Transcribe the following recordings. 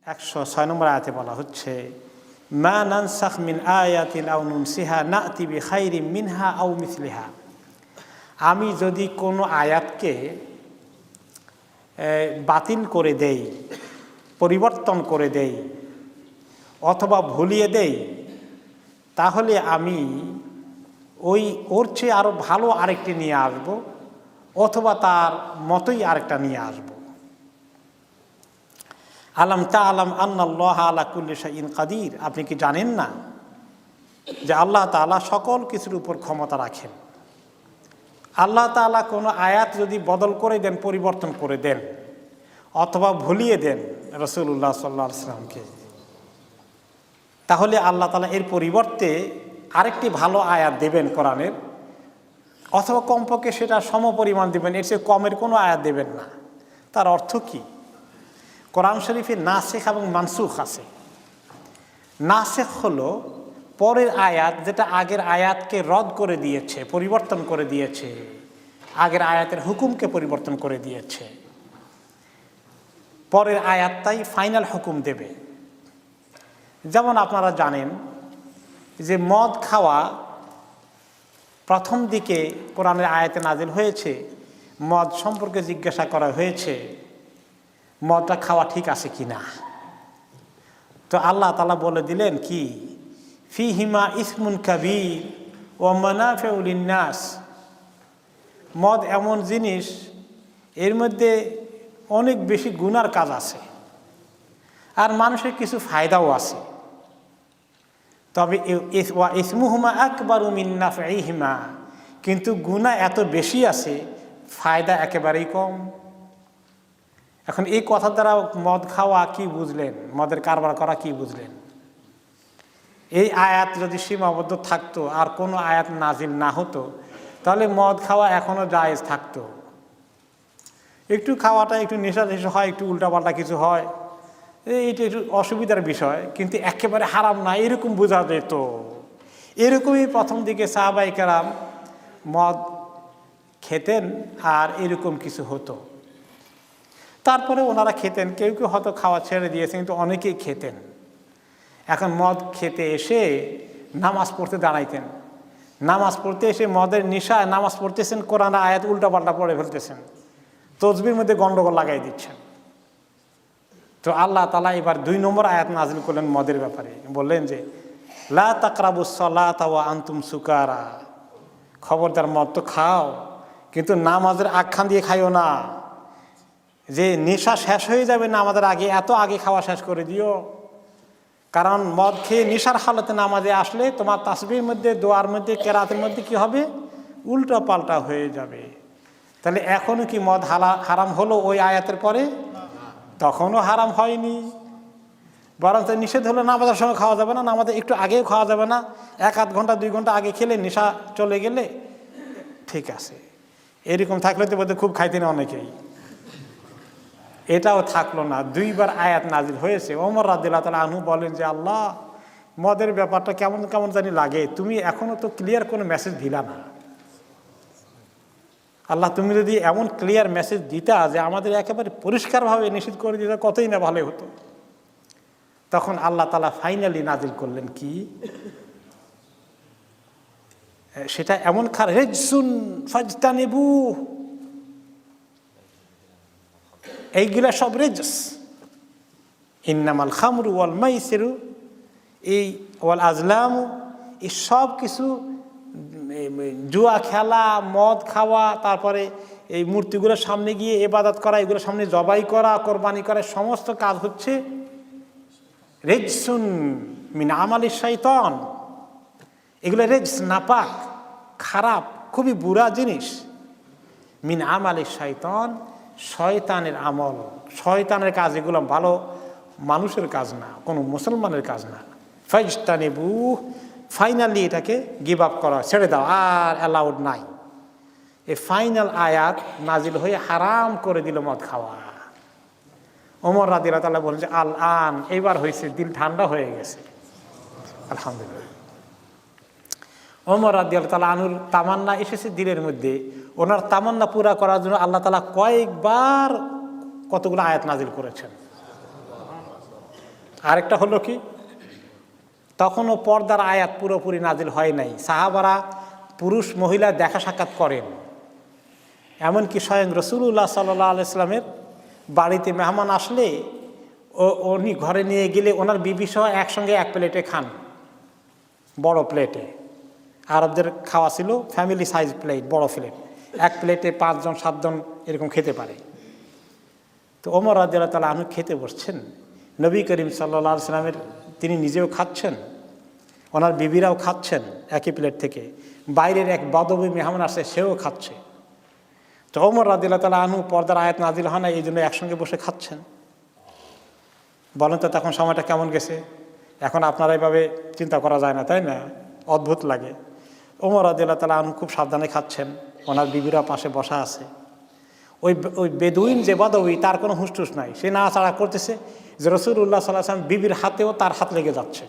106 নম্বর আয়াতে বলা হচ্ছে, মা নানসাখ মিন আয়াতিন আও নুনসিহা নাতি বিখাইরিম মিনহা আও মিসলিহা। আমি যদি কোনো আয়াতকে বাতিল করে দেই, পরিবর্তন করে দেই অথবা ভুলিয়ে দেই, তাহলে আমি ওর চেয়ে আরও ভালো আরেকটি নিয়ে আসব অথবা তার মতোই আরেকটা নিয়ে আসব। আলাম তাআলাম আন্নাল্লাহ আলা কুল্লি শাইইন কাদির। আপনি কি জানেন না যে আল্লাহ তাআলা সকল কিছুর উপর ক্ষমতা রাখেন। আল্লাহ তাআলা কোনো আয়াত যদি বদল করে দেন, পরিবর্তন করে দেন অথবা ভুলিয়ে দেন রাসূলুল্লাহ সাল্লাল্লাহু আলাইহি ওয়াসাল্লামকে, তাহলে আল্লাহ তাআলা এর পরিবর্তে আরেকটি ভালো আয়াত দেবেন কোরআনের, অথবা কমপক্ষে সেটা সমপরিমাণ দেবেন, এর চেয়ে কমের কোনো আয়াত দেবেন না। তার অর্থ কি? কোরআন শরীফে নাসেখ এবং মানসুখ আছে। নাসেখ হলো পরের আয়াত যেটা আগের আয়াতকে রদ করে দিয়েছে, পরিবর্তন করে দিয়েছে, আগের আয়াতের হুকুমকে পরিবর্তন করে দিয়েছে, পরের আয়াতটাই ফাইনাল হুকুম দেবে। যেমন আপনারা জানেন যে মদ খাওয়া প্রথম দিকে কোরআনের আয়াতে নাজিল হয়েছে, মদ সম্পর্কে জিজ্ঞাসা করা হয়েছে মদটা খাওয়া ঠিক আছে কি না। তো আল্লাহ তাআলা বলে দিলেন কি, ফিহিমা ইসমুন কাবীর ওয়া মানাফিউ লিন্নাস। মদ এমন জিনিস, এর মধ্যে অনেক বেশি গুনার কাজ আছে আর মানুষের কিছু ফায়দাও আছে। তবে ওয়া ইসমুহুমা আকবারু মিন নাফইহিমা, কিন্তু গুনাহ এত বেশি আছে, ফায়দা একেবারেই কম। এখন এই কথা দ্বারা মদ খাওয়া কি বুঝলেন, মদের কারবার করা কি বুঝলেন? এই আয়াত যদি সীমাবদ্ধ থাকতো আর কোনো আয়াত নাজিল না হতো, তাহলে মদ খাওয়া এখনো জায়েজ থাকতো। একটু খাওয়াটা একটু নেশা হয়, একটু উল্টাপাল্টা কিছু হয়, এইটা একটু অসুবিধার বিষয়, কিন্তু একেবারে হারাম না এরকম বোঝা যেত। এরকমই প্রথম দিকে সাহাবায়ে কেরাম মদ খেতেন আর এরকম কিছু হতো। তারপরে ওনারা খেতেন, কেউ কেউ হয়তো খাওয়া ছেড়ে দিয়েছেন, কিন্তু অনেকেই খেতেন। এখন মদ খেতে এসে নামাজ পড়তে দাঁড়াইতেন, নামাজ পড়তে এসে মদের নেশায় নামাজ পড়তেছেন, কোরআন আয়াত উল্টাপাল্টা পড়ে ফেলতেছেন, তসবির মধ্যে গন্ডগোল লাগাই দিচ্ছেন। তো আল্লাহ তাআলা এবার 2 নম্বর আয়াত নাজিল করলেন মদের ব্যাপারে, বললেন যে লা তাকরাবুস সালাতা ওয়া আনতুম সুকারা। খবরদার মদ তো খাও, কিন্তু নামাজের আখ্যান দিয়ে খাইও না, যে নেশা শেষ হয়ে যাবে নামাজের আগে, এত আগে খাওয়া শেষ করে দিও। কারণ মদ খেয়ে নেশার হালতে নামাজে আসলে তোমার তাসবিহের মধ্যে, দোয়ার মধ্যে, কেরাতের মধ্যে কি হবে, উল্টা পাল্টা হয়ে যাবে। তাহলে এখনো কি মদ হারাম হলো ওই আয়াতের পরে? তখনও হারাম হয়নি, বরং নিষেধ হলো নামাজের সময় খাওয়া যাবে না, নামাজে একটু আগেও খাওয়া যাবে না, 1-8 ঘন্টা 2 ঘন্টা আগে খেলে নেশা চলে গেলে ঠিক আছে। এরকম থাকলে তো বোধহয় খুব খাইতেন অনেকেই। এটাও থাকলো না, 2বার আয়াত নাজিল হয়েছে। ওমর রাদিয়াল্লাহু তাআলা আনহু বলেন যে আল্লাহ, মদের ব্যাপারটা কেমন কেমন জানি লাগে, তুমি এখনো তো ক্লিয়ার কোনো মেসেজ দিলা না। আল্লাহ, তুমি যদি এমন ক্লিয়ার মেসেজ দিতা যে আমাদের একেবারে পরিষ্কারভাবে নিষেধ করে দিতে, কতই না ভালো হতো। তখন আল্লাহ তাআলা ফাইনালি নাজিল করলেন কি, সেটা এমন রিজসুন ফাজতানিবু, এইগুলা সব রিজস। ইন্নামাল খামরু ওয়াল মাইসিরু, এই ওয়াল আজলামু, এই সব কিছু, জুয়া খেলা, মদ খাওয়া, তারপরে এই মূর্তিগুলোর সামনে গিয়ে ইবাদত করা, এগুলোর সামনে জবাই করা, কোরবানি করা, সমস্ত কাজ হচ্ছে রিজসুন মিন আমালিশ শাইতান। এগুলো রিজস, নাপাক, খারাপ, খুবই বুরা জিনিস। মিন আমালিশ শাইতান, শয়তানের আমল, শয়তানের কাজ, এগুলো ভালো মানুষের কাজ না, কোনো মুসলমানের কাজ না। ফাজতানিবু, ফাইনালি এটাকে গিভ আপ করা, ছেড়ে দাও, আর অ্যালাউড নাই। এই ফাইনাল আয়াত নাজিল হয়ে হারাম করে দিল মদ খাওয়া। ওমর রাদিয়াল্লাহু তাআলা বলেন যে আল আন, এইবার হয়েছে, দিল ঠান্ডা হয়ে গেছে, আলহামদুলিল্লাহ। ওমর রাদিয়াল্লাহু তাআলা আনহুর তামান্না এসেছে দিলের মধ্যে, ওনার তামান্না পুরা করার জন্য আল্লাহ তাআলা কয়েকবার কতগুলো আয়াত নাজিল করেছেন। আরেকটা হলো কি, তখনও পর্দার আয়াত পুরোপুরি নাজিল হয় নাই, সাহাবারা পুরুষ মহিলা দেখা সাক্ষাৎ করেন। এমনকি স্বয়ং রাসূলুল্লাহ সাল্লাল্লাহু আলাইহি সাল্লামের বাড়িতে মেহমান আসলে উনি ঘরে নিয়ে গেলে ওনার বিবি সহ একসঙ্গে এক প্লেটে খান, বড় প্লেটে। আরবদের খাওয়া ছিল ফ্যামিলি সাইজ প্লেট, বড় প্লেট, এক প্লেটে 5 জন 7 জন এরকম খেতে পারে। তো ওমর রাদিয়াল্লাহু তাআলা আনহু খেতে বসছেন, নবী করিম সাল্লাল্লাহু আলাইহি সাল্লামের তিনি নিজেও খাচ্ছেন, ওনার বিবিরাও খাচ্ছেন একই প্লেট থেকে, বাইরের এক বদবী মেহমান আসে সেও খাচ্ছে। তো ওমর রাদিয়াল্লাহু তাআলা আনহু পর্দার আয়াত নাজিল হয় না, এই জন্য একসঙ্গে বসে খাচ্ছেন। বলেন তো তখন সময়টা কেমন গেছে? এখন আপনারা এইভাবে চিন্তা করা যায় না, তাই না? অদ্ভুত লাগে। ওমর রাদিয়াল্লাহু তাআলা আনহু খুব সাবধানে খাচ্ছেন, ওনার বিবিরা পাশে বসা আছে। ওই বেদুইন যে বদবী, তার কোনো হুঁশটুস নাই, সে নাড়াচাড়া করতেছে যে রাসূলুল্লাহ সাল্লাল্লাহু আলাইহি ওয়াসাল্লাম বিবির হাতেও তার হাত লেগে যাচ্ছে।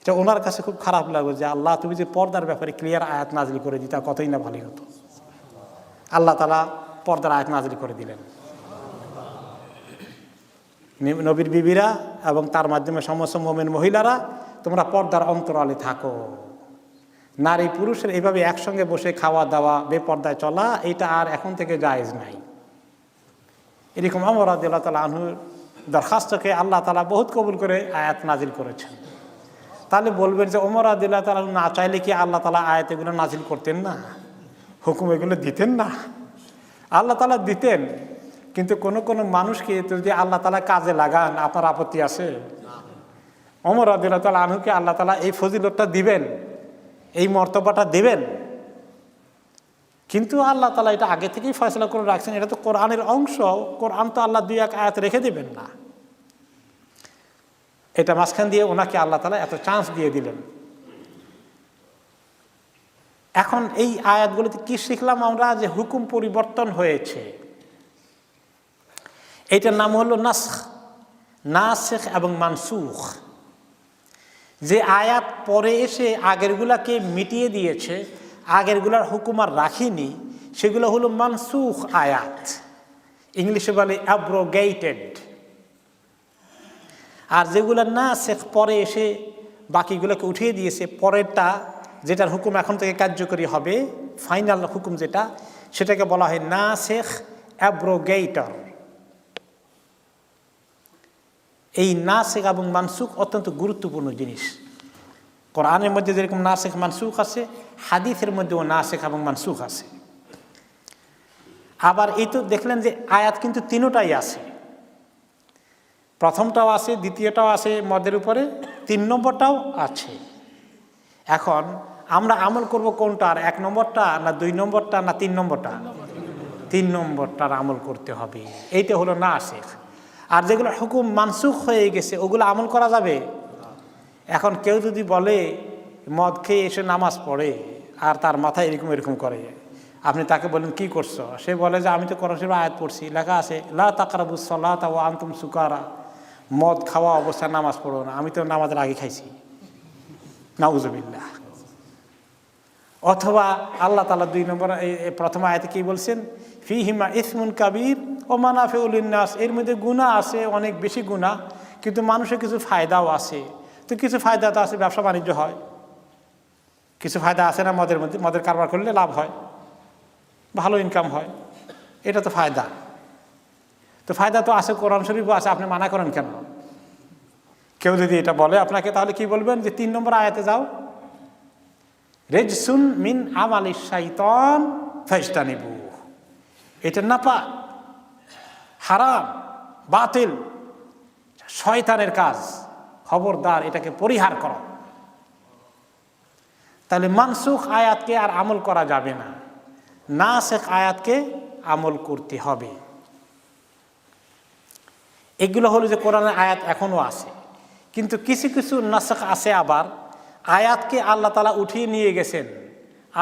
এটা ওনার কাছে খুব খারাপ লাগলো যে আল্লাহ, তুমি যে পর্দার ব্যাপারে ক্লিয়ার আয়াত নাজিল করে দিতা কতই না ভালোই হতো। আল্লাহ তাআলা পর্দার আয়াত নাজিল করে দিলেন। নবীর বিবিরা এবং তার মাধ্যমে সমস্ত মুমিন মহিলারা, তোমরা পর্দার অন্তরালে থাকো। নারী পুরুষের এইভাবে একসঙ্গে বসে খাওয়া দাওয়া, বেপর্দায় চলা, এটা আর এখন থেকে জায়েজ নাই। এরকম ওমর রাদিয়াল্লাহু তাআলা আনহুর দরখাস্তকে আল্লাহ তাআলা বহুত কবুল করে আয়াত নাজিল করেছেন। তাহলে বলবেন যে ওমর রাদিয়াল্লাহু তাআলা না চাইলে কি আল্লাহ তাআলা আয়াত এগুলো নাজিল করতেন না, হুকুম এগুলো দিতেন না? আল্লাহ তাআলা দিতেন, কিন্তু কোনো কোনো মানুষকে যদি আল্লাহ তাআলা কাজে লাগান, আপনার আপত্তি আছে? ওমর রাদিয়াল্লাহু তাআলা আনহুকে আল্লাহ তাআলা এই ফজিলতটা দিবেন, এই মর্তবাটা দেবেন, কিন্তু আল্লাহ তাআলা এটা আগে থেকেই ফয়সালা করে রাখছেন। এটা তো কোরআনের অংশ, কোরআন তো আল্লাহ 2-1 আয়াত রেখে দেবেন না। এটা মাঝখান দিয়ে ওনাকে আল্লাহ তাআলা এত চান্স দিয়ে দিলেন। এখন এই আয়াতগুলোতে কি শিখলাম আমরা? যে হুকুম পরিবর্তন হয়েছে, এইটার নাম হলো নাসখ এবং মানসুখ। যে আয়াত পরে এসে আগেরগুলাকে মিটিয়ে দিয়েছে, আগেরগুলার হুকুম আর রাখিনি, সেগুলো হলো মানসুখ আয়াত, ইংলিশে বলে অ্যাব্রোগেটেড। আর যেগুলো নাসখ পরে এসে বাকিগুলোকে উঠিয়ে দিয়েছে, পরেরটা যেটার হুকুম এখন থেকে কার্যকরী হবে, ফাইনাল হুকুম যেটা, সেটাকে বলা হয় নাসখ অ্যাব্রোগেটর। এই নাসিখ এবং মানসুখ অত্যন্ত গুরুত্বপূর্ণ জিনিস। কোরআনের মধ্যে যেরকম নাসিখ মানসুখ আছে, হাদিসের মধ্যেও নাসিখ এবং মানসুখ আছে। আবার এই তো দেখলেন যে আয়াত কিন্তু তিনটাই আছে, প্রথমটাও আছে, দ্বিতীয়টাও আছে মদের উপরে, 3 নম্বরটাও আছে। এখন আমরা আমল করব কোনটার? 1 নম্বরটা না 2 নম্বরটা না 3 নম্বরটা? 3 নম্বরটার আমল করতে হবে। এইটা হলো নাসিখ। আর যেগুলো হুকুম মানসুখ হয়ে গেছে ওগুলো আমল করা যাবে। এখন কেউ যদি বলে মদ খেয়ে এসে নামাজ পড়ে আর তার মাথায় এরকম এরকম করে, আপনি তাকে বলেন কি করছো? সে বলে যে আমি তো কোরআন শরীফে আয়াত পড়ছি, লেখা আছে লা তাকরাবুস সালাতা ওয়া আনতুম সুকারা, মদ খাওয়া অবস্থায় নামাজ পড়ো না, আমি তো নামাজের আগে খাইছি, নাউজুবিল্লাহ। অথবা আল্লাহ তাআলা 2 নম্বর প্রথম আয়াতে কি বলছেন? ফিহিমা ইসমুন কাবীর ও মানাফিউ লিন্নাস, এর মধ্যে গুনাহ আছে, অনেক বেশি গুনাহ, কিন্তু মানুষের কিছু ফায়দাও আছে। তো কিছু ফায়দা তো আছে, ব্যবসা বাণিজ্য হয়, কিছু ফায়দা আছে না মদের মধ্যে? মদের কারবার করলে লাভ হয়, ভালো ইনকাম হয়, এটা তো ফায়দা। তো ফায়দা তো আছে, কোরআন শরীফও আছে, আপনি মানা করেন কেন? কেউ যদি এটা বলে আপনাকে, তাহলে কি বলবেন? যে 3 নম্বর আয়াতে যাও, রিজসুন মিন আমালিশ শাইতান ফাজতানিবু, এটা নাপাক, হারাম, বাতিল, শয়তানের কাজ, খবরদার এটাকে পরিহার করো। তাহলে মানসুখ আয়াতকে আর আমল করা যাবে না, নাসিখ আয়াতকে আমল করতে হবে। এগুলো হলো যে কোরআনের আয়াত এখনো আছে, কিন্তু কিছু কিছু নাসিখ আছে, আবার আয়াতকে আল্লাহ তাআলা উঠিয়ে নিয়ে গেছেন,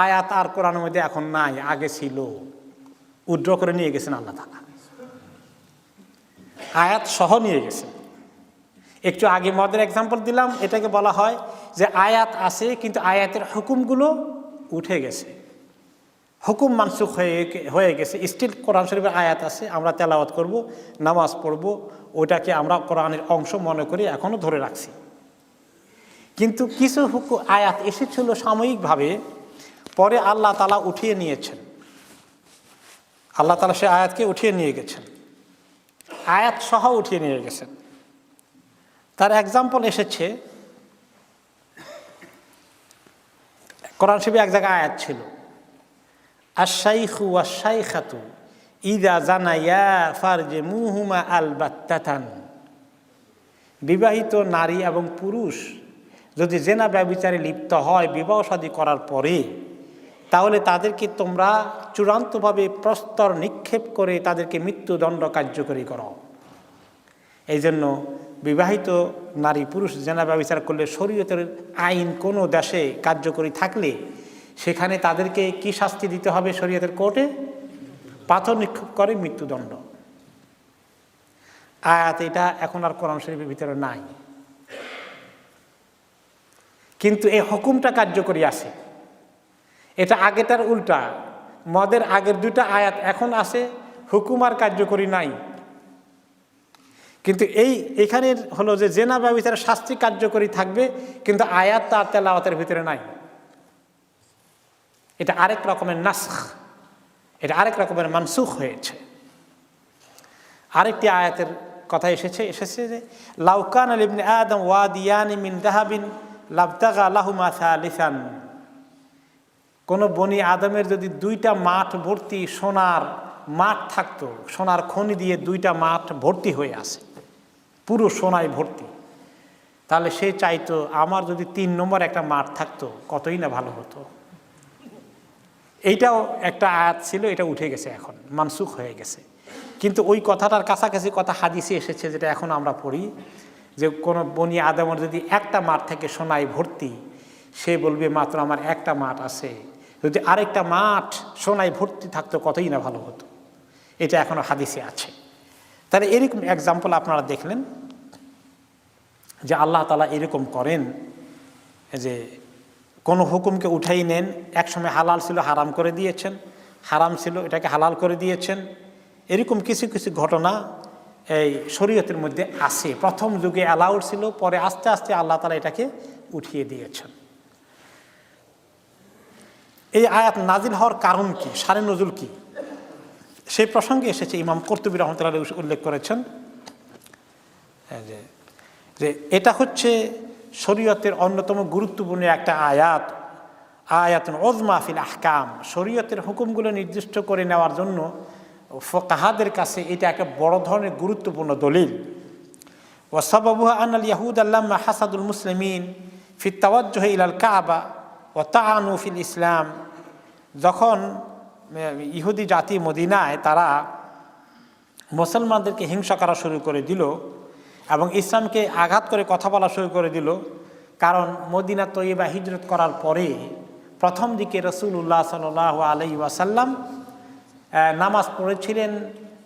আয়াত আর কোরআনের মধ্যে এখন নাই, আগে ছিল, উইথড্র করে নিয়ে গেছেন আল্লাহ তাআলা, আয়াত সহ নিয়ে গেছেন। একটু আগে মদের এক্সাম্পল দিলাম, এটাকে বলা হয় যে আয়াত আছে কিন্তু আয়াতের হুকুমগুলো উঠে গেছে, হুকুম মানসুখ হয়ে গেছে, স্টিল কোরআন শরীফের আয়াত আছে, আমরা তেলাওয়াত করব, নামাজ পড়ব, ওইটাকে আমরা কোরআনের অংশ মনে করি, এখনও ধরে রাখছি। কিন্তু কিছু আয়াত এসেছিল সাময়িকভাবে, পরে আল্লাহ তাআলা উঠিয়ে নিয়েছেন। আল্লাহ তাআলা সে আয়াতকে উঠিয়ে নিয়ে গেছেন, আয়াত সহ উঠিয়ে নিয়ে গেছেন। তার এক্সাম্পল এসেছে, কোরআন শরীফে এক জায়গায় আয়াত ছিল, আশ-শাইখু ওয়াশ-শাইখাতু ইযা জানায়া ফারজুমুহুমা আল-বাত্তাতান। বিবাহিত নারী এবং পুরুষ যদি জেনা ব্যভিচারে লিপ্ত হয় বিবাহ শাদী করার পরে, তাহলে তাদেরকে তোমরা চূড়ান্তভাবে প্রস্তর নিক্ষেপ করে তাদেরকে মৃত্যুদণ্ড কার্যকরী করো। এই জন্য বিবাহিত নারী পুরুষ জেনা ব্যভিচার করলে শরীয়তের আইন কোনো দেশে কার্যকরী থাকলে সেখানে তাদেরকে কি শাস্তি দিতে হবে? শরীয়তের কোর্টে পাথর নিক্ষেপ করে মৃত্যুদণ্ড। আয়াত এটা এখন আর কোরআন শরীফের ভিতরে নাই, কিন্তু এই হুকুমটা কার্যকরী আছে। এটা আগেটার উল্টা, মদের আগের দুটা আয়াত এখন আছে, হুকুম আর কার্যকরী নাই। কিন্তু এখানে হলো যে জেনা ব্যভিচারের শাস্তি কার্যকরী থাকবে, কিন্তু আয়াত তার তেলাওয়াতের ভিতরে নাই। এটা আরেক রকমের নাসখ, এটা আরেক রকমের মানসুখ হয়েছে। আরেকটি আয়াতের কথা এসেছে যে লাউ কানা লিবনি আদম ওয়াদিয়ানি মিন যাহাবিন লাবতাগা লাহুমা সালিসান। কোন বনি আদমের যদি দুইটা মাঠ ভর্তি সোনার মাঠ থাকতো, সোনার খনি দিয়ে দুইটা মাঠ ভর্তি হয়ে আছে, পুরো সোনায় ভর্তি, তাহলে সে চাইতো আমার যদি 3 নম্বর একটা মাঠ থাকতো কতই না ভালো হতো। এইটাও একটা আয়াত ছিল, এটা উঠে গেছে, এখন মানসুখ হয়ে গেছে। কিন্তু ওই কথাটার কাছাকাছি কথা হাদিসে এসেছে, যেটা এখন আমরা পড়ি, যে কোনো বনি আদমের যদি একটা মাঠ থেকে সোনায় ভর্তি, সে বলবে মাত্র আমার একটা মাঠ আছে, যদি আরেকটা মাঠ সোনায় ভর্তি থাকতো কতই না ভালো হতো। এটা এখনো হাদিসে আছে। তাহলে এরকম এক্সাম্পল আপনারা দেখলেন যে আল্লাহ তাআলা এরকম করেন, যে কোনো হুকুমকে উঠাই নেন, একসময় হালাল ছিল হারাম করে দিয়েছেন, হারাম ছিল এটাকে হালাল করে দিয়েছেন। এরকম কিছু কিছু ঘটনা এই শরীয়তের মধ্যে আছে। প্রথম যুগে অ্যালাউড ছিল, পরে আস্তে আস্তে আল্লাহ তাআলা এটাকে উঠিয়ে দিয়েছেন। এই আয়াত নাজিল হওয়ার কারণ কি, শানে নজুল কি, সেই প্রসঙ্গে এসেছে। ইমাম কুরতুবী রাহমাতুল্লাহ উল্লেখ করেছেন যে এটা হচ্ছে শরীয়তের অন্যতম গুরুত্বপূর্ণ একটা আয়াত, আয়াতুন উযমা ফিল আহকাম। শরীয়তের হুকুমগুলো নির্দিষ্ট করে নেওয়ার জন্য ফুকাহাদের কাছে এটা একটা বড় ধরনের গুরুত্বপূর্ণ দলিল। ওয়া সাবাবুহা আনাল ইয়াহুদ লাম্মা হাসাদুল মুসলিমিন ফি তাওয়াজ্জুহ ইলাল কাবা ওয়া তাআনু ফিল ইসলাম। যখন ইহুদি জাতি মদিনায় তারা মুসলমানদেরকে হিংসা করা শুরু করে দিল এবং ইসলামকে আঘাত করে কথা বলা শুরু করে দিল, কারণ মদিনা তয়্যিবা হিজরত করার পরে প্রথম দিকে রাসূলুল্লাহ সাল্লাল্লাহু আলাইহি ওয়াসাল্লাম নামাজ পড়েছিলেন।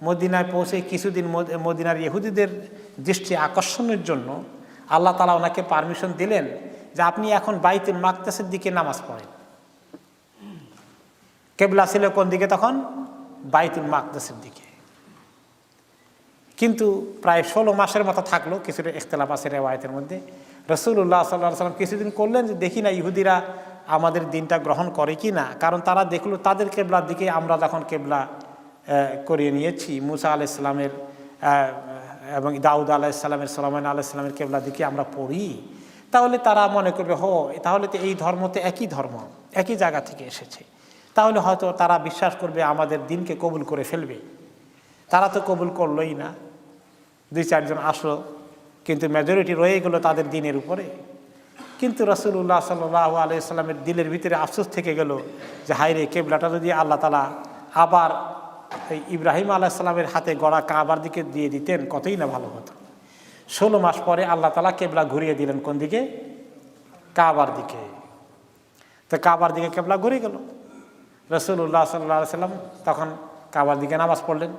মদিনায় পৌঁছে কিছুদিন মদিনার ইহুদিদের দৃষ্টি আকর্ষণের জন্য আল্লাহ তাআলা ওনাকে পারমিশন দিলেন যে আপনি এখন বাইতুল মাকদাসের দিকে নামাজ পড়েন। কিবলা ছিল কোন দিকে তখন? বাইতুল মাকদাসের দিকে। কিন্তু প্রায় 16 মাসের মতো থাকলো, কিছুটা ইখতিলাফ আছে রিওয়ায়াতের মধ্যে। রাসূলুল্লাহ সাল্লাল্লাহু আলাইহি ওয়াসাল্লাম কিছুদিন করলেন যে দেখি না ইহুদিরা আমাদের দিনটা গ্রহণ করে কি না, কারণ তারা দেখলো তাদের কেবলার দিকে আমরা যখন কেবলা করিয়ে নিয়েছি, মুসা আলাইহিস সালামের এবং দাউদ আলাইহিস সালামের, সুলাইমান আলাইহিস সালামের কেবলার দিকে আমরা পড়ি, তাহলে তারা মনে করবে তাহলে তো এই ধর্মতে একই ধর্ম, একই জায়গা থেকে এসেছে, তাহলে হয়তো তারা বিশ্বাস করবে আমাদের দিনকে কবুল করে ফেলবে। তারা তো কবুল করলোই না, 2-4 জন আসলো, কিন্তু মেজরিটি রয়ে গেল তাদের দিনের উপরে। কিন্তু রাসূলুল্লাহ সাল্লাল্লাহু আলাইহি ওয়াসাল্লামের দিলের ভিতরে আফসোস থেকে গেল যে হায় রে, কেবলাটা যদি আল্লাহ তাআলা আবার ইব্রাহিম আলাইহিস সালামের হাতে গড়া কাবার দিকে দিয়ে দিতেন কতই না ভালো হতো। 16 মাস পরে আল্লাহ তাআলা কেবলা ঘুরিয়ে দিলেন কোন দিকে? কাবার দিকে। তো কাবার দিকে কেবলা ঘুরে গেল। রাসূলুল্লাহ সাল্লাল্লাহু আলাইহি ওয়াসাল্লাম তখন কাবার দিকে নামাজ পড়লেন।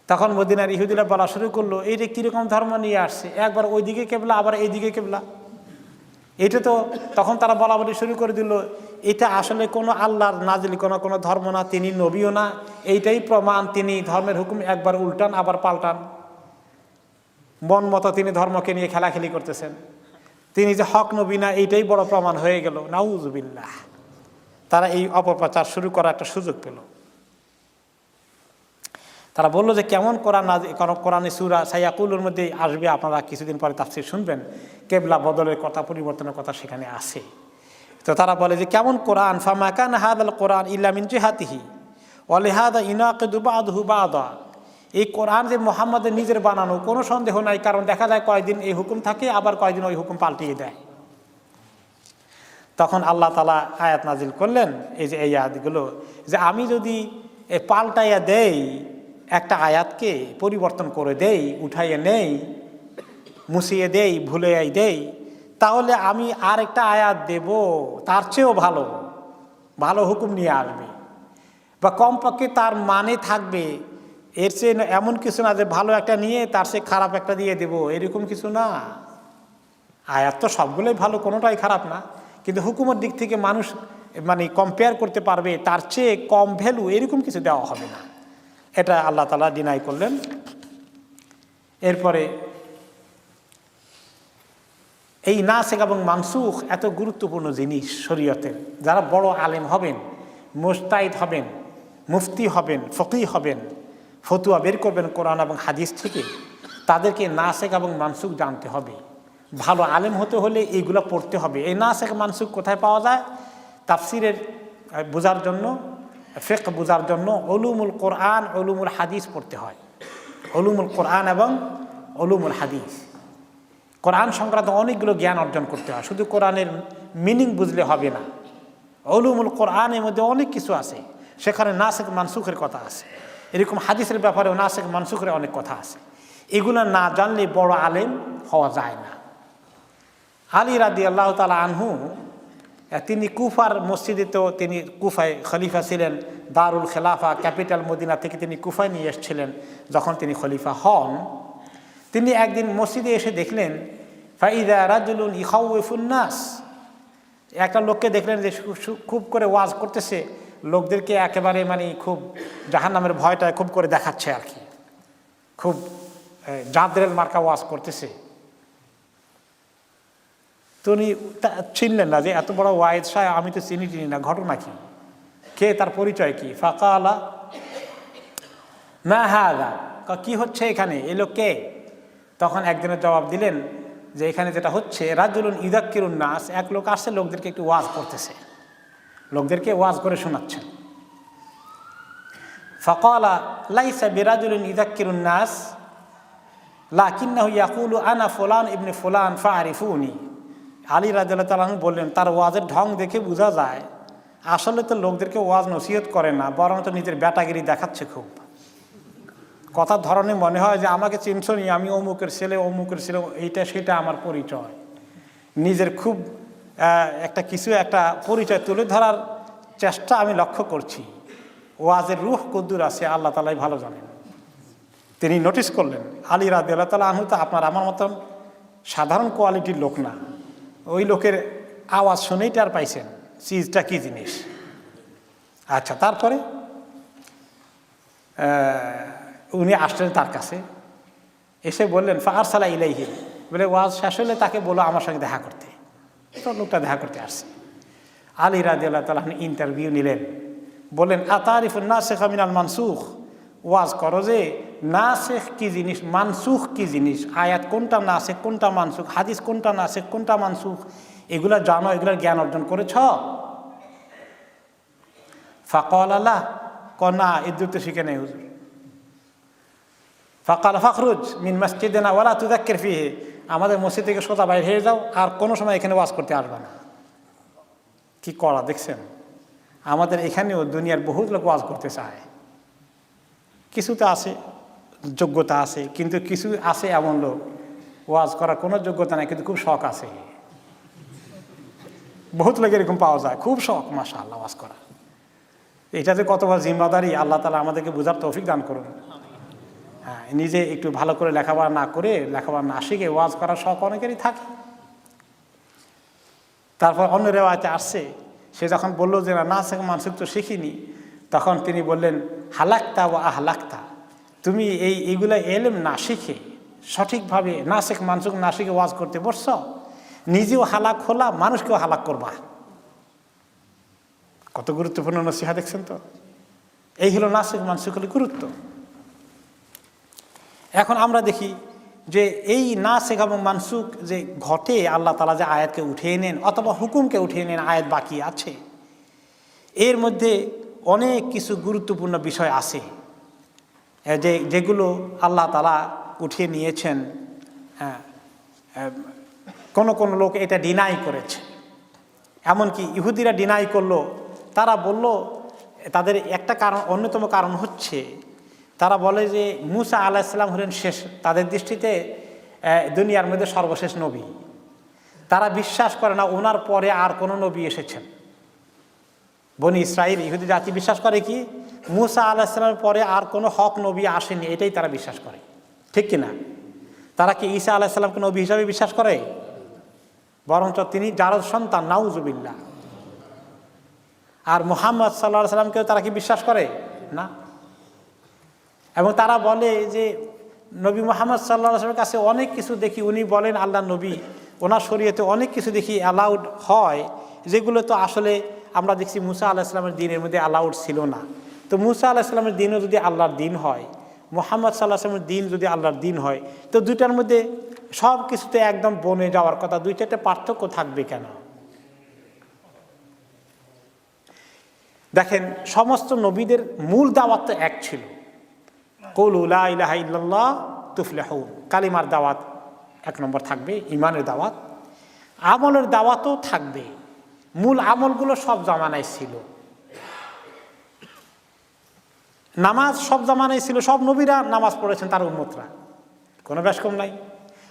তখন মদিনার ইহুদিরা বলা শুরু করলো, এই যে কীরকম ধর্ম নিয়ে আসছে, একবার ওই দিকে কেবলা আবার এই দিকে কেবলা। এটা তো তখন তারা বলা বলি শুরু করে দিল, এটা আসলে কোনো আল্লাহর নাজিল কোনো ধর্ম না, তিনি নবীও না, এইটাই প্রমাণ তিনি ধর্মের হুকুম একবার উল্টান আবার পাল্টান, মন মতো তিনি ধর্মকে নিয়ে খেলাখেলি করতেছেন, তিনি যে হক নবী না এইটাই বড় প্রমাণ হয়ে গেল। নাউজুবিল্লাহ। তারা এই অপপ্রচার শুরু করার একটা সুযোগ পেল। তারা বলল যে কেমন কোরআনে সূরা সাইয়াকুলুর মধ্যে আসবে, আপনারা কিছুদিন পরে তাফসীর শুনবেন, কেবলা বদলের কথা, পরিবর্তনের কথা সেখানে আসে। তো তারা বলে যে কেমন কোরআন, ফামা কানা হাযাল কোরআন ইল্লা মিন জিহাতিহি ওয়া লিহাযা ইনাকিদু বা'দুহু বা'দা। এই কোরআন যে মুহাম্মদের নিজের বানানো কোনো সন্দেহ নাই, কারণ দেখা যায় কয়েকদিন এই হুকুম থাকে, আবার কয়েকদিন ওই হুকুম পাল্টিয়ে দেয়। তখন আল্লাহ তাআলা আয়াত নাজিল করলেন, এই যে এই আয়াতগুলো, যে আমি যদি পাল্টাইয়া দেই, একটা আয়াতকে পরিবর্তন করে দেই, উঠাইয়া নেই, মুছিয়ে দেই, ভুলেই দেই, তাহলে আমি আরেকটা আয়াত দেব তার চেয়েও ভালো ভালো হুকুম নিয়ে আসবে, বা কমপক্ষে তার মানে থাকবে, এর চেয়ে এমন কিছু না যে ভালো একটা নিয়ে তার চেয়ে খারাপ একটা দিয়ে দেব, এরকম কিছু না। আয়াত তো সবগুলোই ভালো, কোনোটাই খারাপ না, কিন্তু হুকুমের দিক থেকে মানুষ মানে কম্পেয়ার করতে পারবে, তার চেয়ে কম ভ্যালু এরকম কিছু দেওয়া হবে না। এটা আল্লাহ তাআলা ডিনাই করলেন। এরপরে এই নাসিখ এবং মানসুখ এত গুরুত্বপূর্ণ জিনিস শরীয়তের। যারা বড় আলেম হবেন, মুজতাহিদ হবেন, মুফতি হবেন, ফকিহ হবেন, ফতুয়া বের করবেন কোরআন এবং হাদিস থেকে, তাদেরকে নাসিখ এবং মানসুখ জানতে হবে। ভালো আলেম হতে হলে এইগুলো পড়তে হবে। এই নাসিখ মানসুখ কোথায় পাওয়া যায়? তাফসিরের বোঝার জন্য, ফিকহ বোঝার জন্য উলুমুল কোরআন, উলুমুল হাদিস পড়তে হয়। উলুমুল কোরআন এবং উলুমুল হাদিস, কোরআন সংক্রান্ত অনেকগুলো জ্ঞান অর্জন করতে হয়। শুধু কোরআনের মিনিং বুঝলে হবে না। উলুমুল কোরআনের মধ্যে অনেক কিছু আছে, সেখানে নাসিখ মানসুখের কথা আছে। এরকম হাদিসের ব্যাপারেও নাসিখ মানসুখের অনেক কথা আছে। এগুলো না জানলে বড় আলেম হওয়া যায় না। আলী রাদিয়াল্লাহু তাআলা আনহু, তিনি কুফার মসজিদে, তো তিনি কুফায় খলিফা ছিলেন, দারুল খেলাফা, ক্যাপিটাল মদিনা থেকে তিনি কুফায় নিয়ে এসেছিলেন। যখন তিনি খলিফা হন, তিনি একদিন মসজিদে এসে দেখলেন, ফাইদা রাজুলুন ইখাউফুন নাস, একটা লোককে দেখলেন যে খুব করে ওয়াজ করতেছে, লোকদেরকে একেবারে মানে খুব জাহান্নামের ভয়টা খুব করে দেখাচ্ছে আর কি, খুব জাদরেল মার্কা ওয়াজ করতেছে। তো উনি চিনলেন না যে এত বড় ওয়াইজ সাহেব, আমি তো চিনি না, ঘটনা কি, কে, তার পরিচয় কি? ফাকালা মা হাযা, কি হচ্ছে এখানে, এ লোক কে? তখন একজনের জবাব দিলেন যে এখানে যেটা হচ্ছে, রাজুলুন ইউযাক্কিরুন নাস, এক লোক আসছে, লোকদেরকে একটু ওয়াজ করতেছে, লোকদেরকে ওয়াজ করে শোনাচ্ছেন। ফাকালা লাইসা বিরাজুলিন ইউযাক্কিরুন নাস লাকিন্নাহু ইয়াকুলু আনা ফুলান ইবনে ফুলান ফাআরিফুনি। আলী রাদিয়াল্লাহু তাআলা আনহু বললেন, তার ওয়াজের ঢং দেখে বোঝা যায় আসলে তো লোকদেরকে ওয়াজ নসিহত করে না, বরং তো নিজের ব্যাটাগিরি দেখাচ্ছে। খুব কথার ধরনে মনে হয় যে আমাকে চিনছো নি, আমি অমুকের ছেলে, অমুকের ছেলে, এইটা সেটা আমার পরিচয়। নিজের খুব একটা কিছু একটা পরিচয় তুলে ধরার চেষ্টা আমি লক্ষ্য করছি। ওয়াজের রূহ কদ্দুর আছে আল্লাহ তাআলাই ভালো জানেন। তিনি নোটিস করলেন, আলী রাদিয়াল্লাহু তাআলা আনহু তো আপনার আমার মতন সাধারণ কোয়ালিটির লোক না, ওই লোকের আওয়াজ শুনেই টার পাইছেন চিজটা কী জিনিস। আচ্ছা, তারপরে উনি আসলেন তার কাছে, এসে বললেন ফাআরসালা ইলাইহি, বলে ওয়াজ শেষ হলে তাকে বলো আমার সঙ্গে দেখা করতে। তো লোকটা দেখা করতে আসছে। আলী রাদিয়াল্লাহু তাআলা আনহু ইন্টারভিউ নিলেন, বললেন আতারিফুন নাসিখ মিনাল মানসুখ, ওয়াজ করো যে নাসিখ কি জিনিস, মানসুখ কি জিনিস, আয়াত কোনটা নাসিখ কোনটা মানসুখ, হাদিস কোনটা নাসিখ কোনটা মানসুখ, এগুলা জানো, এগুলার জ্ঞান অর্জন করেছ? ফাকালা লা, না এই দুটো শিখে নেই হুজুর। ফাকালা ফাখরুজ মিন মাসজিদিনা ওয়ালা তুযাক্কির ফিহি, আমাদের মসজিদ থেকে সোজা বাইরে হয়ে যাও, আর কোনো সময় এখানে ওয়াজ করতে আসবে না। কি করা দেখছেন? আমাদের এখানেও দুনিয়ার বহুত লোক ওয়াজ করতে চায়, কিছুতে আছে যোগ্যতা আছে, কিন্তু কিছু আছে এমন লোক ওয়াজ করার কোনো যোগ্যতা নাই, কিন্তু খুব শখ আছে। বহুত লোক এরকম পাওয়া যায়, খুব শখ মাশাআল্লাহ ওয়াজ করা। এটা যে কত বড় জিম্মাদারি, আল্লাহ তাআলা আমাদেরকে বোঝার তৌফিক দান করুন। হ্যাঁ, নিজে একটু ভালো করে লেখাপড়া না করে, লেখাপড়া না শিখে ওয়াজ করার শখ অনেকেরই থাকে। তারপর অন্য রেওয়ায়তে আসছে, সে যখন বলল যে না নাসেখ মানসুখ তো শিখিনি, তখন তিনি বললেন হালাক্তা ও আহলাক্তা, তুমি এইগুলো এলেম না শিখে সঠিকভাবে নাসেখ মানসুখ না শিখে ওয়াজ করতে বসছ, নিজেও হালাক হলা, মানুষকেও হালাক করবা। কত গুরুত্বপূর্ণ নসিহা দেখছেন তো। এই হলো নাসেখ মানসুখের গুরুত্ব। এখন আমরা দেখি যে এই নাসেখ এবং মানসুখ যে ঘটে, আল্লাহ তাআলা যে আয়াতকে উঠিয়ে নেন অথবা হুকুমকে উঠিয়ে নেন, আয়াত বাকি আছে, এর মধ্যে অনেক কিছু গুরুত্বপূর্ণ বিষয় আছে যেগুলো আল্লাহ তাআলা উঠিয়ে নিয়েছেন। কোন লোক এটা ডিনাই করেছে, এমনকি ইহুদিরা ডিনাই করলো। তারা বলল, তাদের একটা কারণ, অন্যতম কারণ হচ্ছে তারা বলে যে মুসা আলাইহিস সালাম হলেন শেষ, তাদের দৃষ্টিতে দুনিয়ার মধ্যে সর্বশেষ নবী। তারা বিশ্বাস করে না ওনার পরে আর কোনো নবী এসেছেন। বনি ইসরাইল ইহুদি জাতি বিশ্বাস করে কি মুসা আলাইহিস সালামের পরে আর কোনো হক নবী আসেনি, এটাই তারা বিশ্বাস করে, ঠিক কিনা? তারা কি ঈসা আলাইহিস সালামকে নবী হিসাবে বিশ্বাস করে? বরঞ্চ তিনি জারদ সন্তান, নাউজুবিল্লাহ। আর মুহাম্মদ সাল্লাল্লাহু আলাইহি সাল্লামকেও তারা কি বিশ্বাস করে না? এবং তারা বলে যে নবী মুহাম্মদ সাল্লাল্লাহু আলাইহি সাল্লামের কাছে অনেক কিছু দেখি, উনি বলেন আল্লাহ নবী, ওনার শরীয়তে অনেক কিছু দেখি অ্যালাউড হয়, যেগুলো তো আসলে আমরা দেখছি মুসা আলাইহিস সালামের দিনের মধ্যে অ্যালাউড ছিল না। তো মুসা আলাইহিস সালামের দিনও যদি আল্লাহর দিন হয়, মুহাম্মদ সাল্লাল্লাহু আলাইহি সাল্লামের দিন যদি আল্লাহর দিন হয়, তো দুইটার মধ্যে সব কিছুতে একদম বনে যাওয়ার কথা, দুইটাতে পার্থক্য থাকবে কেন? দেখেন, সমস্ত নবীদের মূল দাওয়াত তো এক ছিল, কুলু লা ইলাহা ইল্লাল্লাহ তুফলিহুন, কালিমার দাওয়াত এক নম্বর থাকবে, ঈমানের দাওয়াত, আমলের দাওয়াতও থাকবে। মূল আমলগুলো সব জামানায় ছিল। নামাজ সব জামানায় ছিল, সব নবীরা নামাজ পড়েছেন, তার উম্মতরা, কোনো ব্যাসকম নাই।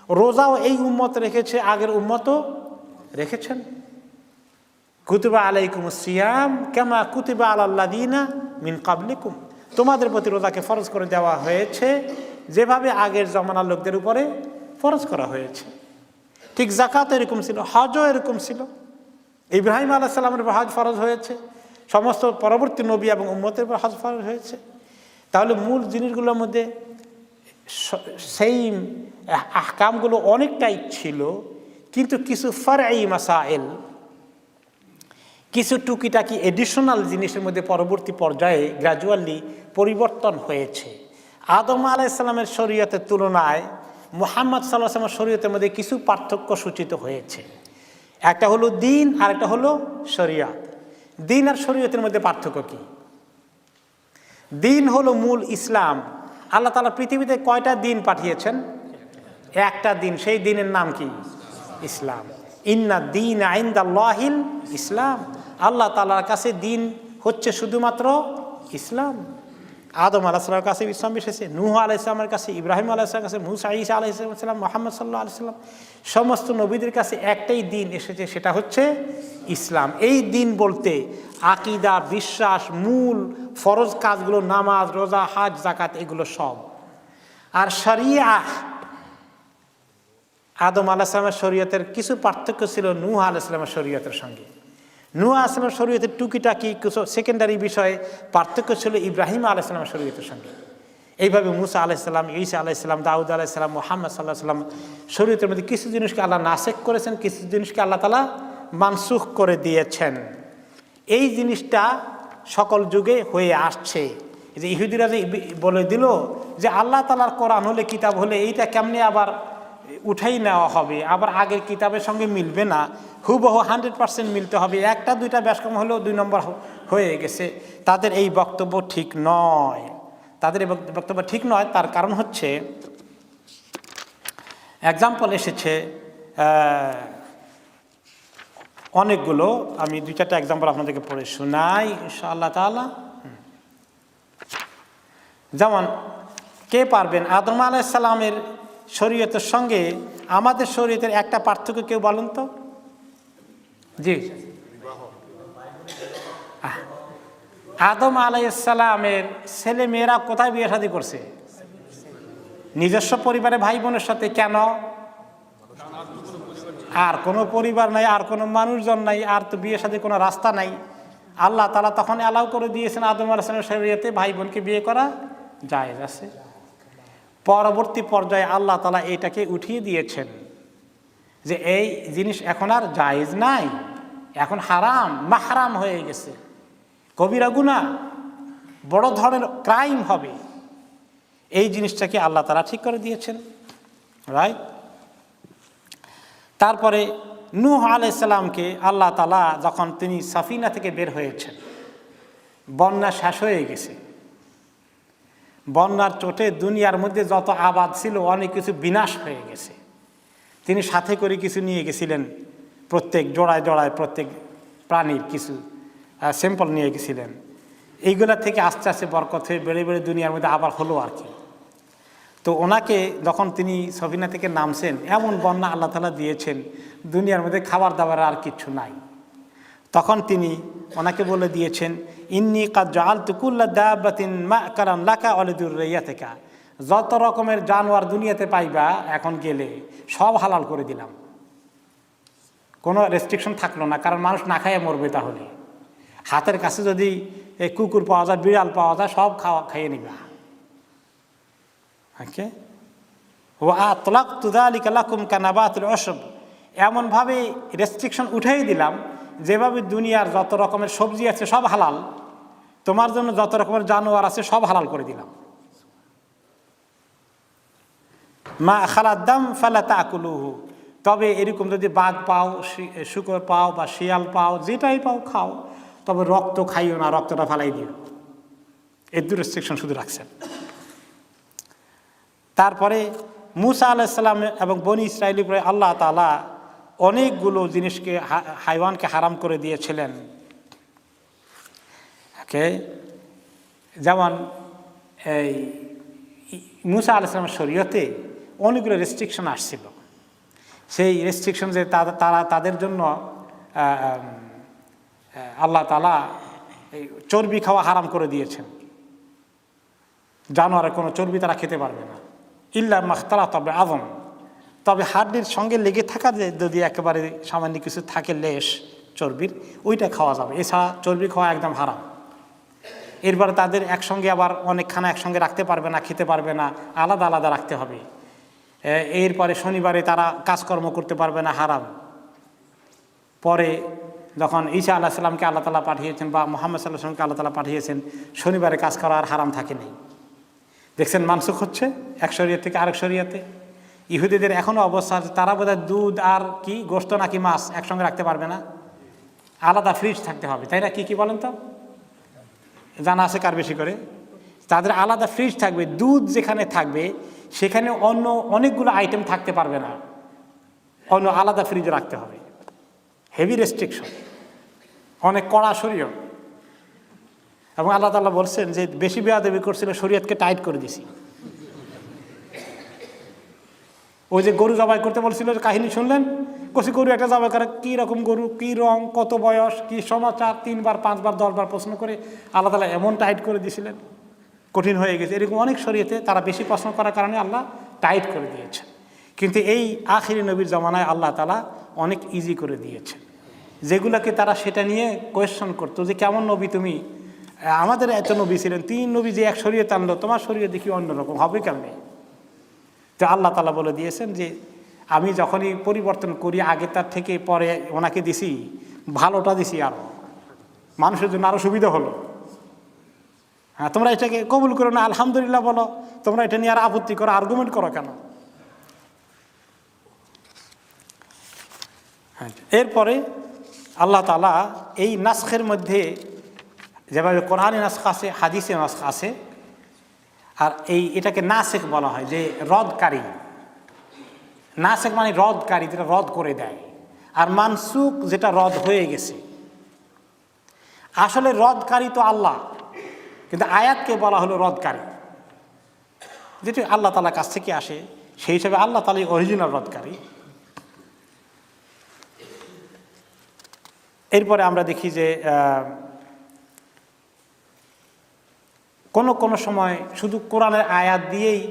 রোজাও এই উম্মত রেখেছে, আগের উম্মতও রেখেছেন। কুতিবা আলাইকুমুস সিয়াম কামা কুতিবা আলাল্লাযিনা মিন ক্বাবলিকুম, তোমাদের প্রতি রোজাকে ফরজ করে দেওয়া হয়েছে যেভাবে আগের জমানার লোকদের উপরে ফরজ করা হয়েছে। ঠিক যাকাত এরকম ছিল, হজও এরকম ছিল। ইব্রাহিম আলাইহিস সালামের উপর হজ ফরজ হয়েছে, সমস্ত পরবর্তী নবী এবং উম্মতের উপর হজ ফরজ হয়েছে। তাহলে মূল জিনিসগুলোর মধ্যে সেই আহকামগুলো অনেকটাই ছিল, কিন্তু কিছু ফারঈ মাসাইল, কিছু টুকিটাকি এডিশনাল জিনিসের মধ্যে পরবর্তী পর্যায়ে গ্র্যাজুয়ালি পরিবর্তন হয়েছে। আদম আলাইহিস সালামের শরীয়তের তুলনায় মুহাম্মদ সাল্লাল্লাহু আলাইহি ওয়াসাল্লামের শরীয়তের মধ্যে কিছু পার্থক্য সূচিত হয়েছে। একটা হলো দিন আর একটা হলো শরীয়ত। দিন আর শরীয়তের মধ্যে পার্থক্য কি? দিন হলো মূল ইসলাম। আল্লাহ তাআলা পৃথিবীতে কয়টা দিন পাঠিয়েছেন? একটা দিন, সেই দিনের নাম কি? ইসলাম। ইন্না দীনা ইনদাল্লাহিল ইসলাম, আল্লাহ তাআলার কাছে দিন হচ্ছে শুধুমাত্র ইসলাম। আদম আলাইহিস সালামের কাছে ইসলাম এসেছে, নূহ আলাইহিস সালামের কাছে, ইব্রাহিম আলাইহিস সালামের কাছে, মুসা ঈসা আলাইহিস সালাম, মুহাম্মদ সাল্লাল্লাহু আলাইহি সাল্লাম, সমস্ত নবীদের কাছে একটাই দিন এসেছে, সেটা হচ্ছে ইসলাম। এই দিন বলতে আকীদা, বিশ্বাস, মূল ফরজ কাজগুলো, নামাজ, রোজা, হজ, যাকাত, এগুলো সব। আর শরিয়াহ, আদম আলাইহিস সালামের শরীয়তের কিছু পার্থক্য ছিল নূহ আলাইহিস সালামের শরীয়তের সঙ্গে। নূহ আলাইহিস সালামের শরীয়তের টুকিটাকি কিছু সেকেন্ডারি বিষয়ে পার্থক্য ছিল ইব্রাহিম আলাইহিস সালামের শরীয়তের সঙ্গে। এইভাবে মুসা আলাইহিস সালাম, ঈসা আলাইহিস সালাম, দাউদ আলাইহিস সালাম, মুহাম্মদ সাল্লাল্লাহু আলাইহি সাল্লাম শরীয়তের মধ্যে কিছু জিনিসকে আল্লাহ নাসেখ করেছেন, কিছু জিনিসকে আল্লাহ তাআলা মানসুখ করে দিয়েছেন। এই জিনিসটা সকল যুগে হয়ে আসছে। যে ইহুদিরা যে বলে দিল যে আল্লাহ তাআলার কোরআন হলে, কিতাব হলে, এইটা কেমনে আবার উঠাই নেওয়া হবে, আবার আগের কিতাবের সঙ্গে মিলবে না, হুবহু 100% মিলতে হবে, একটা দুইটা ব্যাসকম হলেও 2 নম্বর হয়ে গেছে। তাদের এই বক্তব্য ঠিক নয়। তাদের এই বক্তব্য ঠিক নয়। তার কারণ হচ্ছে, এক্সাম্পল এসেছে অনেকগুলো, আমি 2-4টা এক্সাম্পল আপনাদেরকে পড়ে শোনাই ইনশাআল্লাহ তাআলা। যেমন, কে পারবেন আদম আলাইহিস সালামের শরীয়তের সঙ্গে আমাদের শরীয়তের একটা পার্থক্য কেউ বলেন তো? জি, আদম আলাইহিস সালামের ছেলে মেয়েরা কোথায় বিয়ে শাদী করছে? নিজস্ব পরিবারে ভাই বোনের সাথে। কেন? আর কোনো পরিবার নাই, আর কোনো মানুষজন নাই, আর তো বিয়ে শাদী কোনো রাস্তা নাই। আল্লাহ তাআলা তখন অ্যালাউ করে দিয়েছেন আদম আলাইহিস সালামের শরীয়তে ভাই বোনকে বিয়ে করা জায়েজ আছে। পরবর্তী পর্যায়ে আল্লাহ তাআলা এটাকে উঠিয়ে দিয়েছেন যে এই জিনিস এখন আর জায়েজ নাই, এখন হারাম, মাহরাম হয়ে গেছে, কবিরা গুনাহ, বড় ধরনের ক্রাইম হবে। এই জিনিসটাকে আল্লাহ তাআলা ঠিক করে দিয়েছেন, রাইট। তারপরে নূহ আলাইহিস সালামকে আল্লাহ তাআলা যখন তিনি সাফিনা থেকে বের হয়েছেন, বন্যা শেষ হয়ে গেছে, বন্যার চোটে দুনিয়ার মধ্যে যত আবাদ ছিল অনেক কিছু বিনাশ হয়ে গেছে। তিনি সাথে করে কিছু নিয়ে গেছিলেন, প্রত্যেক জোড়ায় জোড়ায় প্রত্যেক প্রাণীর কিছু স্যাম্পল নিয়ে গেছিলেন। এইগুলা থেকে আস্তে আস্তে বরকত হয়ে বেড়ে বেড়ে দুনিয়ার মধ্যে আবার হলো আর কি। তো ওনাকে যখন তিনি সফিনা থেকে নামছেন, এমন বন্যা আল্লাহ তাআলা দিয়েছেন দুনিয়ার মধ্যে খাবার দাবার আর কিচ্ছু নাই। তখন তিনি ওনাকে বলে দিয়েছেন, ইন্নী কাদ জাআলতু কুল্লা দাব্বাতিন মা'কালান লাকা ওয়া লিযুররিয়াতিকা, যত রকমের জানোয়ার দুনিয়াতে পাইবা এখন গেলে সব হালাল করে দিলাম, কোনো রেস্ট্রিকশন থাকলো না। কারণ মানুষ না খাইয়ে মরবে, তাহলে হাতের কাছে যদি এই কুকুর পাওয়া যায়, বিড়াল পাওয়া যায়, সব খাইয়ে নিবা। ওকে, ওয়া আতলাকতু যালিকা লাকুম কানাবাতুল উশব, এমনভাবে রেস্ট্রিকশন উঠেই দিলাম যেভাবে দুনিয়ার যত রকমের সবজি আছে সব হালাল, তোমার জন্য যত রকমের জানোয়ার আছে সব হালাল করে দিলাম। মা খালাদ্দাম ফালা তাকুলুহু, তবে এরকম যদি বাঘ পাও, শূকর পাও বা শিয়াল পাও, যেটাই পাও খাও, তবে রক্ত খাইও না, রক্তটা ফালাই দিও। এই দু রেস্ট্রিকশন শুধু রাখছেন। তারপরে মূসা আলাইহিস সালাম এবং বনি ইসরাঈলের উপরে আল্লাহ তাআলা অনেকগুলো জিনিসকে, হাইওয়ানকে হারাম করে দিয়েছিলেন। ওকে, যেমন এই মূসা আলাইহিস সালামের শরীয়তে অনেকগুলো রেস্ট্রিকশন আসছিল। সেই রেস্ট্রিকশন যে তারা তাদের জন্য আল্লাহ তাআলা এই চর্বি খাওয়া হারাম করে দিয়েছেন। জানোয়ারের কোনো চর্বি তারা খেতে পারবে না, ইল্লা মাখতালা, তবে আযম, তবে হাড্ডির সঙ্গে লেগে থাকা যদি একেবারে সামান্য কিছু থাকে লেশ চর্বির, ওইটা খাওয়া যাবে, এছাড়া চর্বি খাওয়া একদম হারাম। এরপরে তাদের একসঙ্গে আবার অনেকখানা একসঙ্গে রাখতে পারবে না, খেতে পারবে না, আলাদা আলাদা রাখতে হবে। এরপরে শনিবারে তারা কাজকর্ম করতে পারবে না, হারাম। পরে যখন ঈসা আলাইহিস সালামকে আল্লাহ তাআলা পাঠিয়েছেন, বা মুহাম্মদ সাল্লাল্লাহু আলাইহি ওয়াসাল্লামকে আল্লাহ তাআলা পাঠিয়েছেন, শনিবারে কাজ করা আর হারাম থাকে নেই। দেখছেন মানসুখ হচ্ছে এক শরীয়ত থেকে আরেক শরীয়তে। ইহুদিদের এখনও অবস্থা আছে, তারা বোধহয় দুধ আর কি গোশত নাকি মাছ একসঙ্গে রাখতে পারবে না, আলাদা ফ্রিজ থাকতে হবে, তাই না? কি বলেন তো, জানা আছে কার বেশি করে? তাদের আলাদা ফ্রিজ থাকবে, দুধ যেখানে থাকবে সেখানে অন্য অনেকগুলো আইটেম থাকতে পারবে না, অন্য আলাদা ফ্রিজে রাখতে হবে। হেভি রেস্ট্রিকশন, অনেক কড়া শরীয়ত। এবং আল্লাহ তাআলা বলছেন যে বেশি বেয়াদবি করছিল, শরীয়তকে টাইট করে দিছি। ওই যে গরু জবাই করতে বলছিল, কাহিনী শুনলেন? কষি গরু একটা জবাই করে, কী রকম গরু, কী রং, কত বয়স, কী সমাচার, 3 বার 5 বার 10 বার প্রশ্ন করে আল্লাহ তাআলা এমন টাইট করে দিয়েছিলেন, কঠিন হয়ে গেছে। এরকম অনেক শরীয়তে তারা বেশি প্রশ্ন করার কারণে আল্লাহ টাইট করে দিয়েছেন। কিন্তু এই আখিরি নবীর জমানায় আল্লাহ তাআলা অনেক ইজি করে দিয়েছেন, যেগুলোকে তারা সেটা নিয়ে কোয়েশ্চন করতো যে কেমন নবী তুমি, আমাদের এত নবী ছিলেন, 3 নবী যে এক শরীয়ত আনলো, তোমার শরীয়ত দেখি অন্যরকম, হবে কেমনে? তো আল্লাহ তাআলা বলে দিয়েছেন যে আমি যখনই পরিবর্তন করি, আগে তার থেকে পরে ওনাকে দিছি, ভালোটা দিছি, আরও মানুষের জন্য আরও সুবিধা হলো। হ্যাঁ, তোমরা এটাকে কবুল করো না, আলহামদুলিল্লাহ বলো, তোমরা এটা নিয়ে আর আপত্তি করো, আর্গুমেন্ট করো কেন? এরপরে আল্লাহ তাআলা এই নাসখের মধ্যে, যেভাবে কোরআনে নাসখ আছে, হাদিসে নাসখ আছে, আর এটাকে নাসেখ বলা হয়, যে রদকারী। নাসেখ মানে রদকারী, যেটা রদ করে দেয়, আর মানসুখ যেটা রদ হয়ে গেছে। আসলে রদকারী তো আল্লাহ, কিন্তু আয়াতকে বলা হলো রদকারী, যেটি আল্লাহ তাআলার কাছ থেকে আসে, সেই হিসাবে আল্লাহ তাআলাই অরিজিনাল রদকারী। এরপরে আমরা দেখি যে কোনো সময় শুধু কোরআনের আয়াত দিয়েই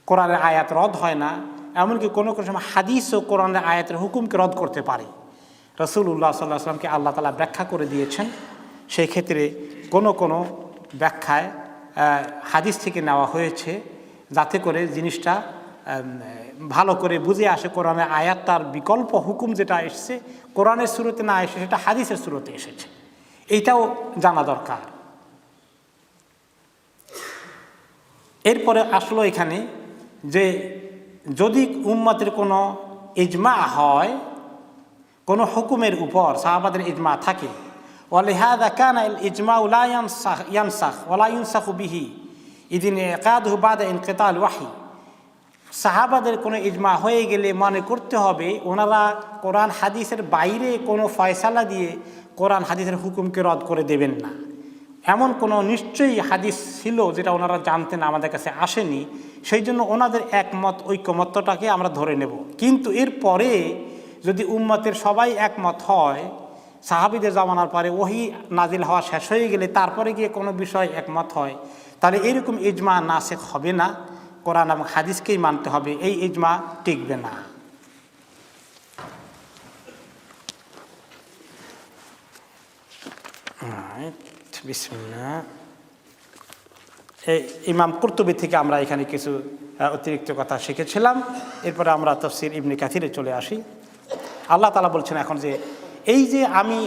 কোরআনের আয়াত রদ হয় না, এমনকি কোনো কোনো সময় হাদিস ও কোরআনের আয়াতের হুকুমকে রদ করতে পারে। রাসূলুল্লাহ সাল্লাল্লাহু আলাইহি ওয়াসাল্লামকে আল্লাহ তাআলা ব্যাখ্যা করে দিয়েছেন, সেই ক্ষেত্রে কোনো কোনো ব্যাখ্যায় হাদিস থেকে নেওয়া হয়েছে যাতে করে জিনিসটা ভালো করে বুঝে আসে কোরআনের আয়াতটার বিকল্প হুকুম যেটা এসেছে কোরআনের সুরতে না এসে সেটা হাদিসের সুরতে এসেছে, এইটাও জানা দরকার। এরপরে আসলো এখানে যে যদি উম্মতের কোনো ইজমা হয় কোনো হুকুমের উপর, সাহাবাদের ইজমা থাকে, ওয়ালিহাযা কানা আল ইজমাউ লা ইয়ানসাখ ওয়ালা ইউনসাখু বিহি ইদিন ইকাদহু বাদা ইনকিতাল ওয়াহি। সাহাবাদের কোনো ইজমা হয়ে গেলে মনে করতে হবে ওনারা কোরআন হাদিসের বাইরে কোনো ফয়সালা দিয়ে কোরআন হাদিসের হুকুমকে রদ করে দেবেন না। এমন কোনো নিশ্চয়ই হাদিস ছিল যেটা ওনারা জানতেন, আমাদের কাছে আসেনি, সেই জন্য ওনাদের একমত ঐকমত্যটাকে আমরা ধরে নেব। কিন্তু এরপরে যদি উম্মতের সবাই একমত হয়, সাহাবীদের জামানার পরে ওহী নাজিল হওয়া শেষ হয়ে গেলে তারপরে গিয়ে কোনো বিষয় একমত হয়, তাহলে এরকম ইজমা নাসিখ হবে না, কোরআন এবং হাদিসকেই মানতে হবে, এই ইজমা টিকবে না। বিসমিল্লাহ। এই ইমাম কুরতুবী থেকে আমরা এখানে কিছু অতিরিক্ত কথা শিখেছিলাম। এরপরে আমরা তাফসীর ইবনে কাসিরে চলে আসি। আল্লাহ তাআলা বলছেন এখন যে এই যে আমি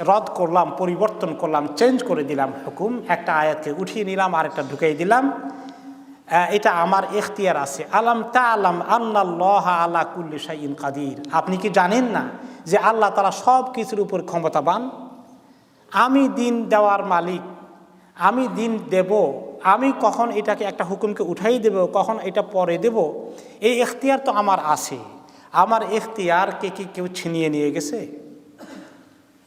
রদ করলাম, পরিবর্তন করলাম, চেঞ্জ করে দিলাম হুকুম, একটা আয়াতকে উঠিয়ে নিলাম আর একটা ঢুকিয়ে দিলাম, এটা আমার ইখতিয়ার আছে। আলাম তা'লাম আন্নাল্লাহা আলা কুল্লি শাইইন কাদির। আপনি কি জানেন না যে আল্লাহ তাআলা সব কিছুর উপর ক্ষমতাবান? আমি দিন দেওয়ার মালিক, আমি দিন দেব, আমি কখন এটাকে একটা হুকুমকে উঠাই দেব, কখন এটা পরে দেব, এই ইখতিয়ার তো আমার আছে। আমার ইখতিয়ারকে কি কেউ ছিনিয়ে নিয়ে গেছে?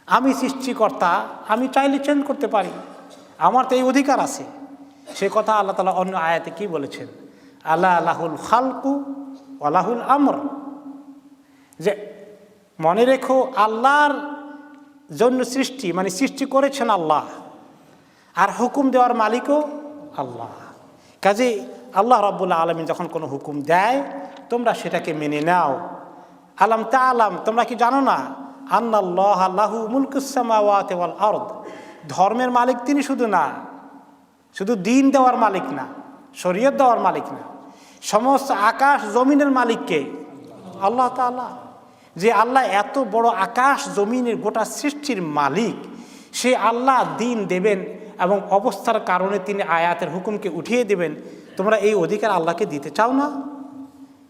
আমি সৃষ্টিকর্তা, আমি চাইলে চেঞ্জ করতে পারি, আমার তো এই অধিকার আছে। সে কথা আল্লাহ তাআলা অন্য আয়াতে কি বলেছেন? আলা লাহুল খালকু ওয়া লাহুল আমর, যে মনে রেখো আল্লাহর জন্য সৃষ্টি, মানে সৃষ্টি করেছেন আল্লাহ, আর হুকুম দেওয়ার মালিকও আল্লাহ। কাজে আল্লাহ রাব্বুল আলামিন যখন কোনো হুকুম দেয় তোমরা সেটাকে মেনে নাও। আলাম তা'লাম, তোমরা কি জানো না? আন্নাল্লাহা লাহু মুলকুস সামাওয়াতি ওয়াল আরদ, ধর্মের মালিক তিনি শুধু না, শুধু দিন দেওয়ার মালিক না, শরীয়ত দেওয়ার মালিক না, সমস্ত আকাশ জমিনের মালিককে আল্লাহ তাআলা। যে আল্লাহ এত বড় আকাশ জমিনের গোটা সৃষ্টির মালিক, সে আল্লাহ দিন দেবেন এবং অবস্থার কারণে তিনি আয়াতের হুকুমকে উঠিয়ে দেবেন, তোমরা এই অধিকার আল্লাহকে দিতে চাও না?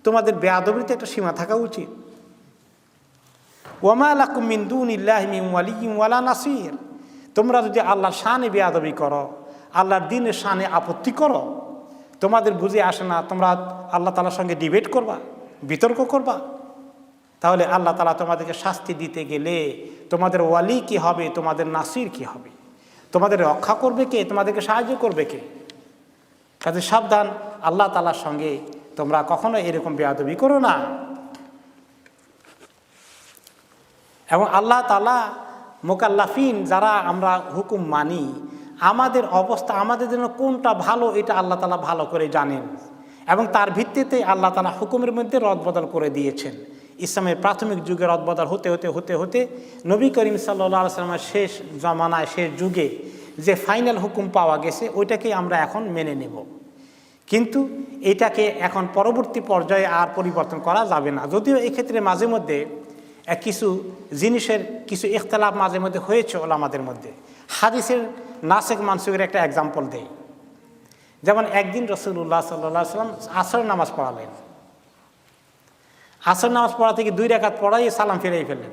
তোমাদের বেয়াদবিতে একটা সীমা থাকা উচিত। ওয়ামা লাকুম মিন দুনিল্লাহি মিন ওয়ালিয়্যিন ওয়ালা নাসির, তোমরা যদি আল্লাহর শানে বেয়াদবি করো, আল্লাহর দ্বীনের শানে আপত্তি করো, তোমাদের বুঝে আসে না, তোমরা আল্লাহ তাআলার সঙ্গে ডিবেট করবা, বিতর্ক করবা, তাহলে আল্লাহ তাআলা তোমাদেরকে শাস্তি দিতে গেলে তোমাদের ওয়ালি কি হবে, তোমাদের নাসির কি হবে, তোমাদের রক্ষা করবে কে, তোমাদেরকে সাহায্য করবে কে? কাজে সাবধান, আল্লাহ তাআলার সঙ্গে তোমরা কখনো এরকম বেয়াদবি করো না। এবং আল্লাহ তাআলা মুকাল্লাফিন যারা আমরা হুকুম মানি, আমাদের অবস্থা, আমাদের জন্য কোনটা ভালো এটা আল্লাহ তাআলা ভালো করে জানেন, এবং তার ভিত্তিতে আল্লাহ তাআলা হুকুমের মধ্যে রদবদল করে দিয়েছেন। ইসলামের প্রাথমিক যুগে রদবদল হতে হতে হতে হতে নবী করিম সাল্লাল্লাহু আলাইহি ওয়াসাল্লামের শেষ জামানায়, শেষ যুগে যে ফাইনাল হুকুম পাওয়া গেছে ওইটাকেই আমরা এখন মেনে নেব। কিন্তু এটাকে এখন পরবর্তী পর্যায়ে আর পরিবর্তন করা যাবে না। যদিও এক্ষেত্রে মাঝে মধ্যে কিছু জিনিসের কিছু ইখতিলাফ মাঝে মধ্যে হয়েছে ওলামাদের মধ্যে। হাদিসের নাসিখ মানসুখের একটা এক্সাম্পল দেই। যেমন একদিন রাসূলুল্লাহ সাল্লাল্লাহু আলাইহি ওয়াসাল্লাম আসর নামাজ পড়ালেন। আসর নামাজ পড়া থেকে 2 রাকাত পড়াই সালাম ফিরিয়ে ফেললেন।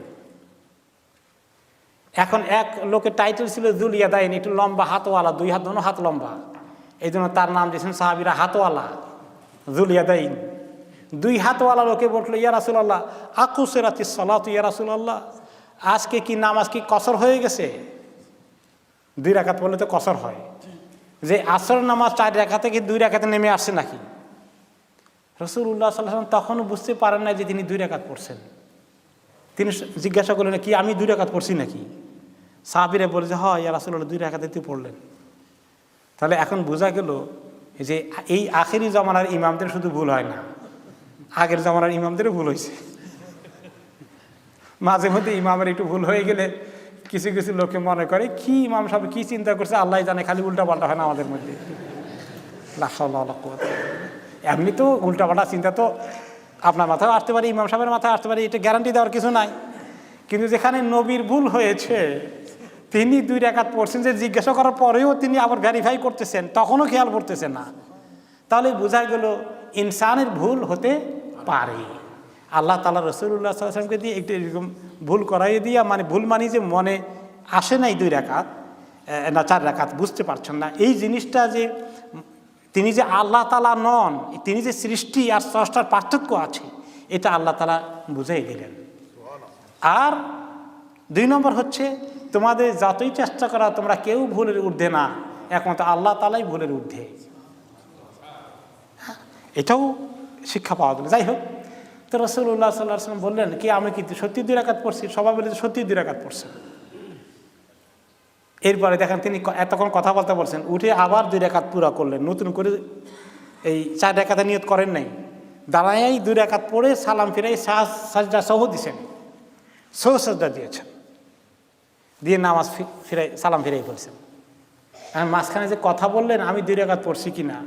এখন এক লোকের টাইটেল ছিল যুল ইয়াদাইন, একটু লম্বা হাতওয়ালা, 2 হাত, দোনো হাত লম্বা, এই জন্য তার নাম দিয়েছেন সাহাবীরা হাতওয়ালা, যুল ইয়াদাইন। 2 হাতওয়ালা লোকে বলল, ইয়া রাসূলুল্লাহ আকুসিরাতিস সালাতু ইয়া রাসূলুল্লাহ, আজকে কি নামাজ কি কসর হয়ে গেছে? 2 রাকাত পড়লে তো কসর হয়, যে আসর নামাজ 4 রাকাতে কি 2 রাকাতে নেমে আসছে নাকি? রাসূলুল্লাহ সাল্লাল্লাহু আলাইহি ওয়াসাল্লাম তখনও বুঝতে পারেন না যে তিনি 2 রাকাত পড়ছেন। তিনি জিজ্ঞাসা করলেন, কি আমি 2 রাকাত পড়ছি নাকি? সাহাবীরা বলে যে হ্যাঁ ইয়া রাসূলুল্লাহ 2 রাকাতে তুই পড়লেন। তাহলে এখন বোঝা গেল যে এই আখেরি জামানার ইমামদের শুধু ভুল হয় না, আগের জমানার ইমামদেরও ভুল হয়েছে। মাঝে মধ্যে ইমামের একটু ভুল হয়ে গেলে কিছু কিছু লোকে মনে করে কি ইমাম সাহেব কি চিন্তা করছে আল্লাহ জানে, খালি উল্টাপাল্টা হয় না আমাদের মধ্যে। এমনি তো উল্টাপাল্টা চিন্তা তো আপনার মাথায় আসতে পারে, ইমাম সাহেবের মাথায় আসতে পারে, এটা গ্যারান্টি দেওয়ার কিছু নাই। কিন্তু যেখানে নবীর ভুল হয়েছে, তিনি 2 রাকাত পড়ছেন, যে জিজ্ঞাসা করার পরেও তিনি আবার ভেরিফাই করতেছেন, তখনও খেয়াল করতেছেন না, তাহলে বোঝা গেল ইনসানের ভুল হতে পারে। আল্লাহ তাআলা রাসূলুল্লাহ সাল্লাল্লাহু আলাইহি ওয়াসাল্লামকে দিয়ে একটু এরকম ভুল করাইয়ে দিয়া, মানে ভুল মানি যে মনে আসে নাই 2 রাকাত না 4 রাকাত, বুঝতে পারছেন না এই জিনিসটা, যে তিনি যে আল্লাহ তাআলা নন, তিনি যে সৃষ্টি আর স্রষ্টার পার্থক্য আছে, এটা আল্লাহ তাআলা বুঝাই দিলেন। আর 2 নম্বর হচ্ছে, তোমাদের যতই চেষ্টা করা তোমরা কেউ ভুলের ঊর্ধ্বে না, একমাত্র আল্লাহ তাআলাই ভুলের ঊর্ধ্বে। এটাও শিক্ষা পাওয়া গেল। যাই হোক, তো রাসূলুল্লাহ সাল্লাল্লাহু আলাইহি ওয়াসাল্লাম বললেন কি আমি কি সত্যি 2 রাকাত পড়ছি? সবাই বলে সত্যি 2 রাকাত পড়ছেন। এরপরে দেখেন তিনি এতক্ষণ কথা বলতে বলছেন, উঠে আবার 2 রাকাত পুরা করলেন, নতুন করে এই 4 রাকাতে নিয়ত করেন নাই, দাঁড়াই 2 রাকাত পড়ে সালাম ফিরাই সাজদা সহ দিয়েছেন, সহ সাজদা দিয়েছেন, দিয়ে নামাজ ফিরাই সালাম ফিরাই বলছেন। মাঝখানে যে কথা বললেন আমি 2 রাকাত পড়ছি কিনা,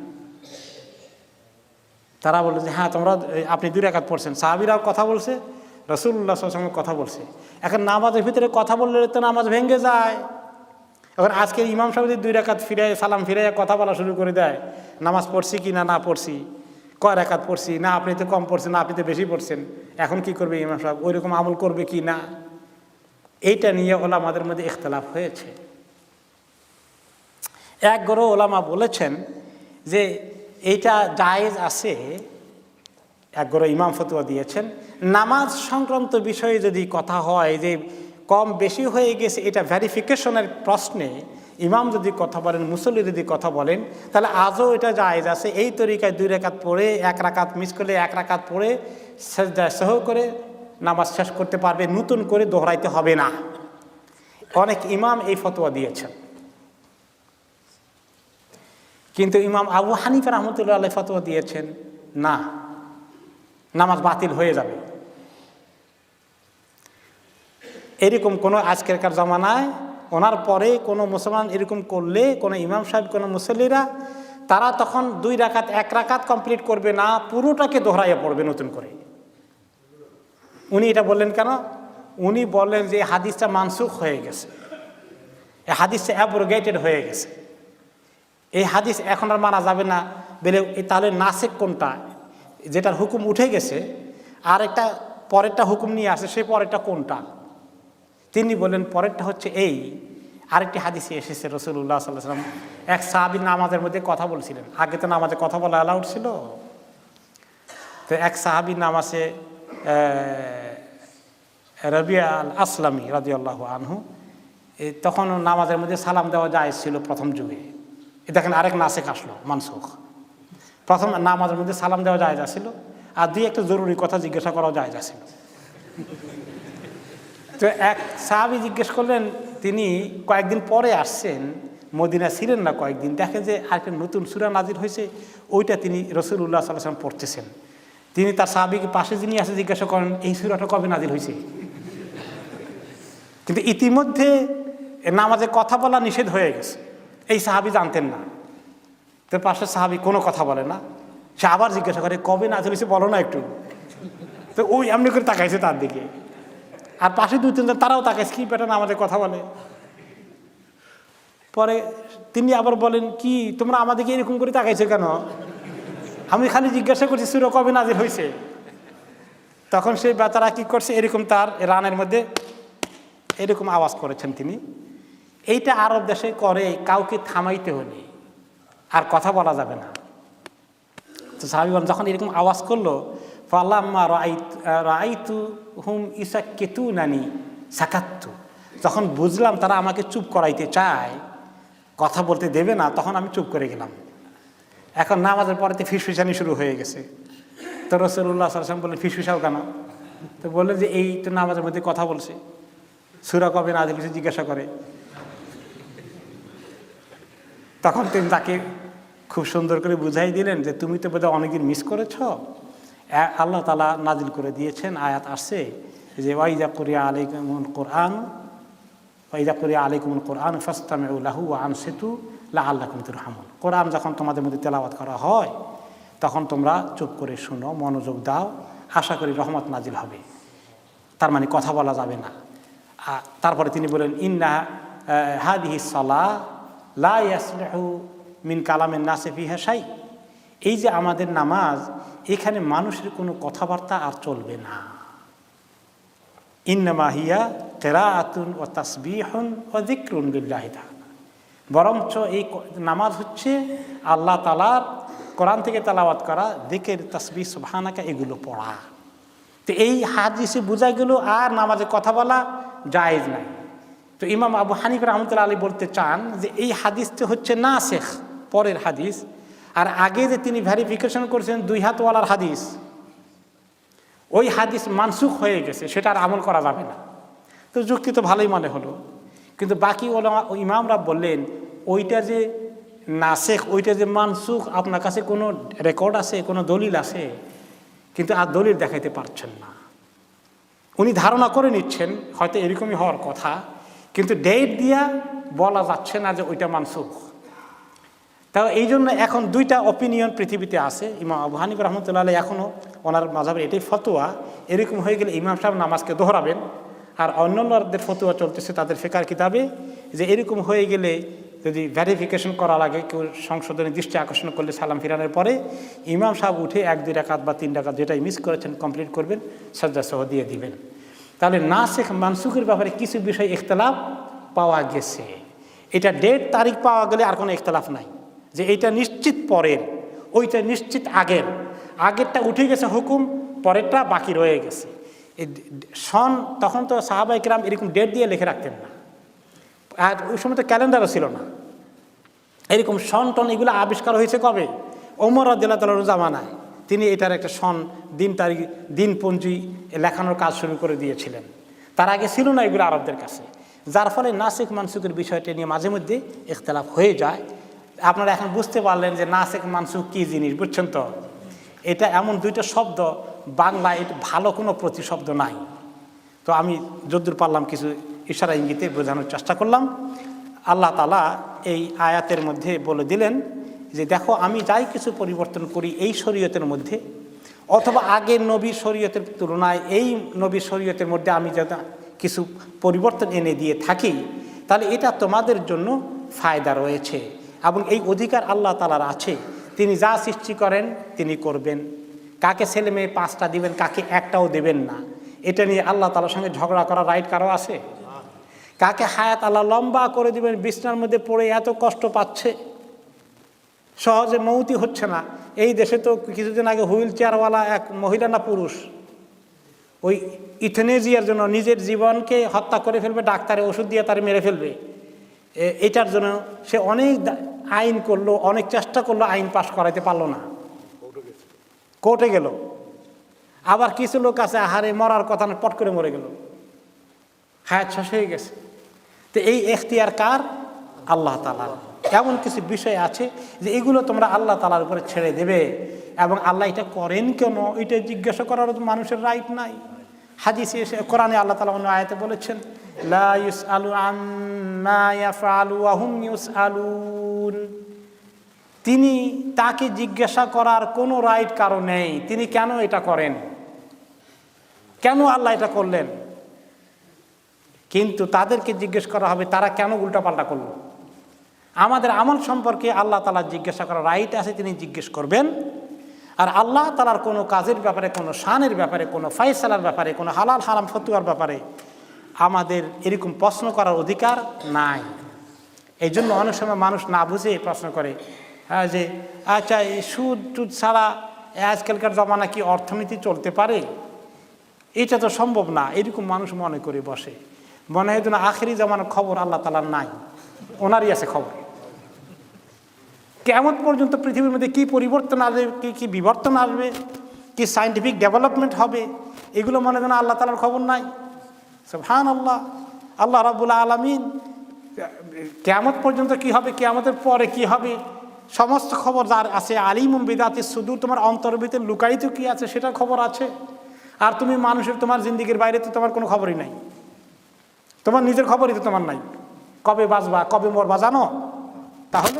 তারা বললো যে হ্যাঁ তোমরা আপনি 2 রাকাত পড়ছেন। সাহাবীরাও কথা বলছে, রাসূলুল্লাহ সাল্লাল্লাহু আলাইহি ওয়াসাল্লাম কথা বলছে। এখন নামাজের ভিতরে কথা বললে তো নামাজ ভেঙে যায়। এখন আজকে ইমাম সাহেব 2 রাকাত ফিরাই সালাম ফিরাই কথা বলা শুরু করে দেয়, নামাজ পড়ছি কি না, না পড়ছি, কয় রাকাত পড়ছি, না আপনি তো কম পড়ছেন, না আপনি তো বেশি পড়ছেন, এখন কি করবে ইমাম সাহেব, ওই রকম আমল করবে কি না, এইটা নিয়ে ওলামাদের মধ্যে ইখতিলাফ হয়েছে। এক গরো ওলামা বলেছেন যে এইটা জায়েজ আছে, এক গরো ইমাম ফতোয়া দিয়েছেন, নামাজ সংক্রান্ত বিষয়ে যদি কথা হয় যে কম বেশি হয়ে গেছে, এটা ভেরিফিকেশনের প্রশ্নে ইমাম যদি কথা বলেন, মুসল্লি যদি কথা বলেন, তাহলে আজও এটা জায়েজ আছে। এই তরিকায় 2 রাকাত পড়ে 1 রাকাত মিস করলে 1 রাকাত পড়ে সাজদা সহ করে নামাজ শেষ করতে পারবে, নতুন করে দোহরাইতে হবে না। অনেক ইমাম এই ফতোয়া দিয়েছেন। কিন্তু ইমাম আবু হানিফা রাহমাতুল্লাহ আলাইহি ফতোয়া দিয়েছেন না, নামাজ বাতিল হয়ে যাবে। এরকম কোনো আজকেরকার জামানায় ওনার পরে কোনো মুসলমান এরকম করলে, কোনো ইমাম সাহেব, কোনো মুসল্লিরা, তারা তখন 2 রাকাত 1 রাকাত কমপ্লিট করবে না, পুরোটাকে দোহরাইয়া পড়বে নতুন করে। উনি এটা বললেন কেন? উনি বললেন যে হাদিসটা মানসুখ হয়ে গেছে, এই হাদিসটা অ্যাব্রোগেটেড হয়ে গেছে, এই হাদিস এখন আর মানা যাবে না। বলে তাহলে নাসিখ কোনটা, যেটার হুকুম উঠে গেছে, আর একটা পরেরটা হুকুম নিয়ে আসে, সেই পরেরটা কোনটা? তিনি বলেন পরেরটা হচ্ছে এই। আরেকটি হাদিসে এসেছে রাসূলুল্লাহ সাল্লাল্লাহু আলাইহি ওয়াসাল্লাম এক সাহাবী নামাজের মধ্যে কথা বলছিলেন। আগে তো নামাজে কথা বলা অ্যালাউড ছিল। তো এক সাহাবী নামাজে রাবিয়া আল আসলামী রাদিয়াল্লাহু আনহু, তখন নামাজের মধ্যে সালাম দেওয়া জায়েজ ছিল প্রথম যুগে। দেখেন আরেক নাসিখ আসলো, মানসুখ। প্রথম নামাজের মধ্যে সালাম দেওয়া জায়েজ ছিল, আর 2-1টা জরুরি কথা জিজ্ঞাসা করাও জায়েজ ছিল। তো এক সাহাবী জিজ্ঞেস করলেন, তিনি কয়েকদিন পরে আসছেন, মদিনা ছিলেন না কয়েকদিন, দেখে যে আরেকটা নতুন সূরা নাজিল হয়েছে, ওইটা তিনি রাসূলুল্লাহ সাল্লাল্লাহু আলাইহি ওয়াসাল্লাম পড়তেছেন। তিনি তার সাহাবীকে পাশে যিনি আছে জিজ্ঞাসা করেন, এই সূরাটা কবে নাজিল হয়েছে? কিন্তু ইতিমধ্যে নামাজে কথা বলা নিষেধ হয়ে গেছে, এই সাহাবী জানতেন না। তো পাশের সাহাবী কোনো কথা বলে না, সে আবার জিজ্ঞাসা করে কবে নাজিল হয়েছে বলো না একটু। তো ওই এমনি করে তাকাইছে তার দিকে, আর পাশে 2-3 জন তারাও তাকাইছে, কি বেটা নামাজে কথা বলে। পরে তিনি আবার বলেন, কি তোমরা আমাদেরকে এরকম করে তাকাইছো কেন? আমি খালি জিজ্ঞাসা করছি সূরা কবে নাজিল হয়েছে। তখন সেই বেচারা কি করছে, এরকম তার রানের মধ্যে এরকম আওয়াজ করেছেন তিনি। এইটা আরব দেশে করে, কাউকে থামাইতে হলে আর কথা বলা যাবে না। তো সাহাবীগণ যখন এরকম আওয়াজ করলো, ফালাম্মা রাআইতু হুম ইসাক্কিতুনানি সাকাত্তু, যখন বুঝলাম তারা আমাকে চুপ করাইতে চায়, কথা বলতে দেবে না, তখন আমি চুপ করে গেলাম। এখন নামাজের পরেতে ফিসফিসানি শুরু হয়ে গেছে। তো রাসূলুল্লাহ সাল্লাল্লাহু আলাইহি ওয়াসাল্লাম বললেন, ফিসফিসাও কেন? তো বললেন যে এই তো নামাজের মধ্যে কথা বলছে, সূরা কবে নাজিল হয়েছে জিজ্ঞাসা করে। তখন তিনি তাকে খুব সুন্দর করে বুঝাই দিলেন যে তুমি তো বোধহয় অনেকদিন মিস করেছ, আল্লাহ তাআলা নাজিল করে দিয়েছেন, আয়াত আসছে যে ওয়াইদা কুরিয়া আলাইকুমুল কোরআন ফাসতামিউ লাহু ওয়া আনসিতু লাআল্লাকুম তুরহামুন। কোরআন যখন তোমাদের মধ্যে তেলাওয়াত করা হয় তখন তোমরা চুপ করে শুনো, মনোযোগ দাও, আশা করি রহমত নাজিল হবে। তার মানে কথা বলা যাবে না। তারপরে তিনি বলেন ইন্না হাদিহি সালাহ লা ইয়াসলিহু মিন কালামিন নাসি ফিহা শাই। এই যে আমাদের নামাজ, এখানে মানুষের কোনো কথাবার্তা আর চলবে না। ইন্নামা হিয়া কিরাআতুন ওয়া তাসবিহুন ওয়া যিকরুন লিল্লাহি তাআলা। বরঞ্চ এই নামাজ হচ্ছে আল্লাহ তাআলার কোরআন থেকে তেলাওয়াত করা, যিকির, তাসবিহ, সুবহানাকা এগুলো পড়া। তো এই হাদিসে বোঝা গেল আর নামাজে কথা বলা জায়েজ নাই। তো ইমাম আবু হানিফা রাহমাতুল্লাহ আলাইহি বলতে চান যে এই হাদিসটি হচ্ছে নাসিখ, পরের হাদিস। আর আগে যে তিনি ভেরিফিকেশন করেছেন 2 হাতওয়ালার হাদিস, ওই হাদিস মানসুখ হয়ে গেছে, সেটা আর আমল করা যাবে না। তো যুক্তি তো ভালোই মনে হলো, কিন্তু বাকি ওলামা ইমামরা বললেন ওইটা যে নাসিখ, ওইটা যে মানসুখ, আপনার কাছে কোনো রেকর্ড আছে, কোনো দলিল আছে? কিন্তু আর দলিল দেখাইতে পারছেন না। উনি ধারণা করে নিচ্ছেন হয়তো এরকমই হওয়ার কথা, কিন্তু ডেট দিয়া বলা যাচ্ছে না যে ওইটা মানসুখ। তাও এই জন্য এখন 2টা অপিনিয়ন পৃথিবীতে আছে। ইমাম আবু হানিফা রাহমাতুল্লাহ আলাইহি এখনও ওনার মাযহাবের এটাই ফতোয়া, এরকম হয়ে গেলে ইমাম সাহেব নামাজকে দোহরাবেন। আর অন্যান্যদের ফতোয়া চলতেছে তাদের ফিকহ কিতাবে যে এরকম হয়ে গেলে যদি ভেরিফিকেশন করা লাগে, কেউ সংশোধনী দৃষ্টি আকর্ষণ করলে সালাম ফিরানোর পরে ইমাম সাহেব উঠে 1-2 রাকাত বা 3 রাকাত যেটাই মিস করেছেন কমপ্লিট করবেন, সাজদা সহ দিয়ে দিবেন। তাহলে নাসিখ মানসুখের ব্যাপারে কিছু বিষয় ইখতিলাফ পাওয়া গেছে। এটা ডেট তারিখ পাওয়া গেলে আর কোনো ইখতিলাফ নাই যে এইটা নিশ্চিত পরের, ওইটা নিশ্চিত আগের। আগেরটা উঠে গেছে হুকুম, পরেরটা বাকি রয়ে গেছে। এই সন তখন তো সাহাবায়ে কেরাম এরকম ডেট দিয়ে লিখে রাখতেন না, আর ওই সময় তো ক্যালেন্ডারও ছিল না। এরকম সন টন এগুলো আবিষ্কার হয়েছে কবে? ওমর রাদিয়াল্লাহু তাআলার জামানায় তিনি এটার একটা সন, দিন তারিখ, দিনপঞ্জি লেখানোর কাজ শুরু করে দিয়েছিলেন। তার আগে ছিল না এগুলো আরবদের কাছে, যার ফলে নাসিখ মানসুখের বিষয়টা নিয়ে মাঝে মধ্যে ইখতিলাফ হয়ে যায়। আপনারা এখন বুঝতে পারলেন যে নাসিখ মানসুখ কী জিনিস, বুঝছেন তো? এটা এমন 2টা শব্দ, বাংলায় এটা ভালো কোনো প্রতিশব্দ নাই। তো আমি যদ্দূর পারলাম কিছু ইশারা ইঙ্গিতে বোঝানোর চেষ্টা করলাম। আল্লাহ তাআলা এই আয়াতের মধ্যে বলে দিলেন যে দেখো, আমি যাই কিছু পরিবর্তন করি এই শরীয়তের মধ্যে, অথবা আগের নবীর শরীয়তের তুলনায় এই নবীর শরীয়তের মধ্যে আমি যাতে কিছু পরিবর্তন এনে দিয়ে থাকি, তাহলে এটা তোমাদের জন্য ফায়দা রয়েছে। এবং এই অধিকার আল্লাহ তাআলার আছে, তিনি যা সৃষ্টি করেন তিনি করবেন। কাকে ছেলে মেয়ে 5টা দিবেন, কাকে 1টাও দেবেন না, এটা নিয়ে আল্লাহ তাআলার সঙ্গে ঝগড়া করার রাইট কারো আছে? কাকে হায়াত আল্লাহ লম্বা করে দিবেন, বিছনার মধ্যে পড়ে এত কষ্ট পাচ্ছে, সহজে মৌতি হচ্ছে না। এই দেশে তো কিছুদিন আগে হুইল চেয়ারওয়ালা এক মহিলা না পুরুষ, ওই ইথেনেজিয়ার জন্য নিজের জীবনকে হত্যা করে ফেলবে, ডাক্তারে ওষুধ দিয়ে তার মেরে ফেলবে। এটার জন্য সে অনেক আইন করলো, অনেক চেষ্টা করলো, আইন পাশ করাইতে পারলো না, কোর্টে গেল। আবার কিছু লোক আছে আহারে মরার কথা না, পট করে মরে গেল, হায়াত শেষ হয়ে গেছে। তো এই এখতিয়ার কার? আল্লাহ তাআলার। এমন কিছু বিষয় আছে যে এগুলো তোমরা আল্লাহ তাআলার উপরে ছেড়ে দেবে, এবং আল্লাহ এটা করেন কেন এটা জিজ্ঞাসা করার মানুষের রাইট নাই। হাদিসে এসে, কোরআনে আল্লাহ তাআলা অন্য আয়াতে বলেছেন লা ইউসআলু আম্মা ইয়াফআলু ওয়া হুম ইউসআলুন। তিনি, তাকে জিজ্ঞাসা করার কোনো রাইট কারো নেই, তিনি কেন এটা করেন, কেন আল্লাহ এটা করলেন। কিন্তু তাদেরকে জিজ্ঞেস করা হবে তারা কেন উল্টাপাল্টা করলো। আমাদের আমল সম্পর্কে আল্লাহ তাআলা জিজ্ঞাসা করার রাইট আছে, তিনি জিজ্ঞেস করবেন। আর আল্লাহ তাআলার কোনো কাজের ব্যাপারে, কোনো শানের ব্যাপারে, কোনো ফায়সালার ব্যাপারে, কোনো হালাল হারাম ফতোয়ার ব্যাপারে আমাদের এরকম প্রশ্ন করার অধিকার নাই। এই জন্য অনেক সময় মানুষ না বুঝে প্রশ্ন করে, হ্যাঁ, যে আচ্ছা এই সুদ টুদ ছাড়া আজকালকার জমানা কি অর্থনীতি চলতে পারে? এটা তো সম্ভব না, এরকম মানুষ মনে করে বসে। মনে হয় যেন আখেরি জমানার খবর আল্লাহ তাআলার নাই, ওনারই আছে খবর। কিয়ামত পর্যন্ত পৃথিবীর মধ্যে কি পরিবর্তন আসবে, কি বিবর্তন আসবে, কি সায়েন্টিফিক ডেভেলপমেন্ট হবে, এগুলো মনে যেন আল্লাহ তাআলার খবর নাই। সুবহানাল্লাহ। আল্লাহ রাব্বুল আলামিন কিয়ামত পর্যন্ত কি হবে, কিয়ামতের পরে কি হবে, সমস্ত খবর যার আছে, আলিমুম বিদাতিস সুদূর, তোমার অন্তরের ভিতরে লুকায়িত কি আছে সেটার খবর আছে। আর তুমি মানুষের, তোমার জিন্দিগির বাইরে তো তোমার কোনো খবরই নাই, তোমার নিজের খবরই তো তোমার নাই। কবে বাঁচবা, কবে মরবা জানো? তাহলে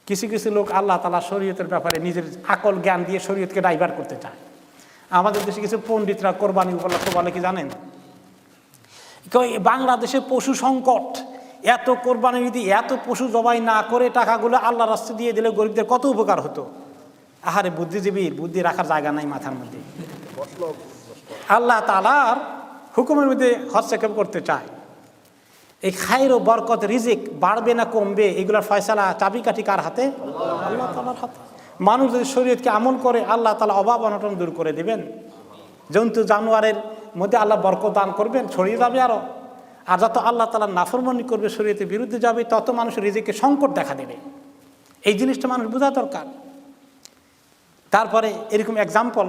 কিছু কিছু লোক আল্লাহ তাআলা শরীয়তের ব্যাপারে নিজের আকল জ্ঞান দিয়ে শরীয়তকে ডাইভার্ট করতে চায়। আমাদের দেশে কিছু পণ্ডিতরা কোরবানি উপলক্ষে বলে কি জানেন, বাংলাদেশে পশু সংকট, এত কোরবানি যদি এত পশু জবাই না করে টাকাগুলো আল্লাহ রাস্তায় দিয়ে দিলে গরিবদের কত উপকার হতো। আহারে বুদ্ধিজীবীর বুদ্ধি রাখার জায়গা নাই মাথার মধ্যে। আল্লাহ তাআলার হুকুমের মধ্যে হস্তক্ষেপ করতে চায়। এই খায়ের ও বরকত, রিজিক বাড়বে না কমবে, এগুলোর ফয়সালা চাবিকাঠি কার হাতে? আল্লাহ তাআলার হাতে। মানুষ যদি শরীয়তকে আমল করে আল্লাহ তাআলা অভাব অনটন দূর করে দিবেন। জন্তু জানোয়ারের মধ্যে আল্লাহ বরকত দান করবেন, ছড়িয়ে যাবে আরো। আর যত আল্লাহ তাআলার নাফরমানি করবে, শরীয়তের বিরুদ্ধে যাবে, তত মানুষের রিজিকে সংকট দেখা দেবে। এই জিনিসটা মানুষ বোঝা দরকার। তারপরে এরকম এক্সাম্পল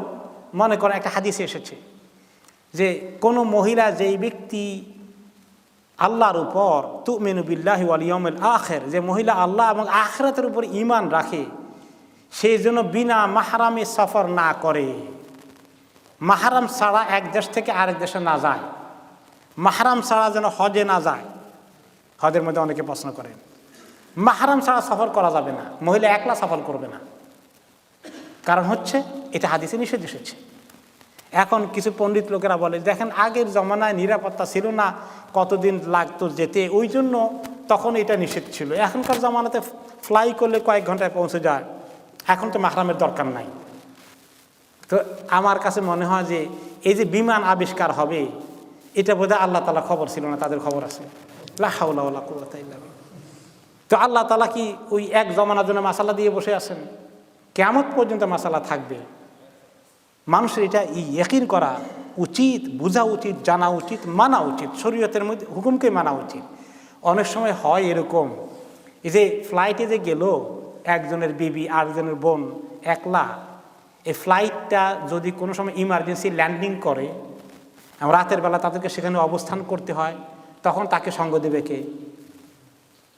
মনে করেন একটা হাদিসে এসেছে যে কোনো মহিলা, যেই ব্যক্তি আল্লাহর উপর তুমিনু বিল্লাহি ওয়াল ইয়াউমিল আখির, যে মহিলা আল্লাহ এবং আখিরাতের উপর ঈমান রাখে, সেই জন্য বিনা মাহরামে সফর না করে, মাহরাম ছাড়া এক দেশ থেকে আরেক দেশে না যায়, মাহরাম ছাড়া যেন হজে না যায়। হজের মধ্যে অনেকে প্রশ্ন করেন, মাহরাম ছাড়া সফর করা যাবে না, মহিলা একলা সফর করবে না। কারণ হচ্ছে এটা হাদিসে নিষেধ এসেছে। এখন কিছু পণ্ডিত লোকেরা বলে, দেখেন আগের জমানায় নিরাপত্তা ছিল না, কতদিন লাগতো যেতে, ওই জন্য তখন এটা নিষেধ ছিল। এখনকার জমানাতে ফ্লাই করলে কয়েক ঘন্টায় পৌঁছে যায়, এখন তো মাহরামের দরকার নাই। তো আমার কাছে মনে হয় যে এই যে বিমান আবিষ্কার হবে, এটা বোধহয় আল্লাহ তাআলা খবর ছিল না, তাদের খবর আছে। লা হাওলা ওয়ালা কুওয়াতা ইল্লা বিল্লাহ। তো আল্লাহ তাআলা কি ওই এক জমানার জন্য মাসালা দিয়ে বসে আছেন? কিয়ামত পর্যন্ত মাসালা থাকবে। মানুষের এটা ইয়াকিন করা উচিত, বোঝা উচিত, জানা উচিত, মানা উচিত, শরীয়তের মধ্যে হুকুমকে মানা উচিত। অনেক সময় হয় এরকম, এই যে ফ্লাইটে যে গেল একজনের বিবি আরেকজনের বোন একলা, এই ফ্লাইটটা যদি কোনো সময় ইমার্জেন্সি ল্যান্ডিং করে, রাতের বেলা তাদেরকে সেখানে অবস্থান করতে হয়, তখন তাকে সঙ্গ দেবে কে?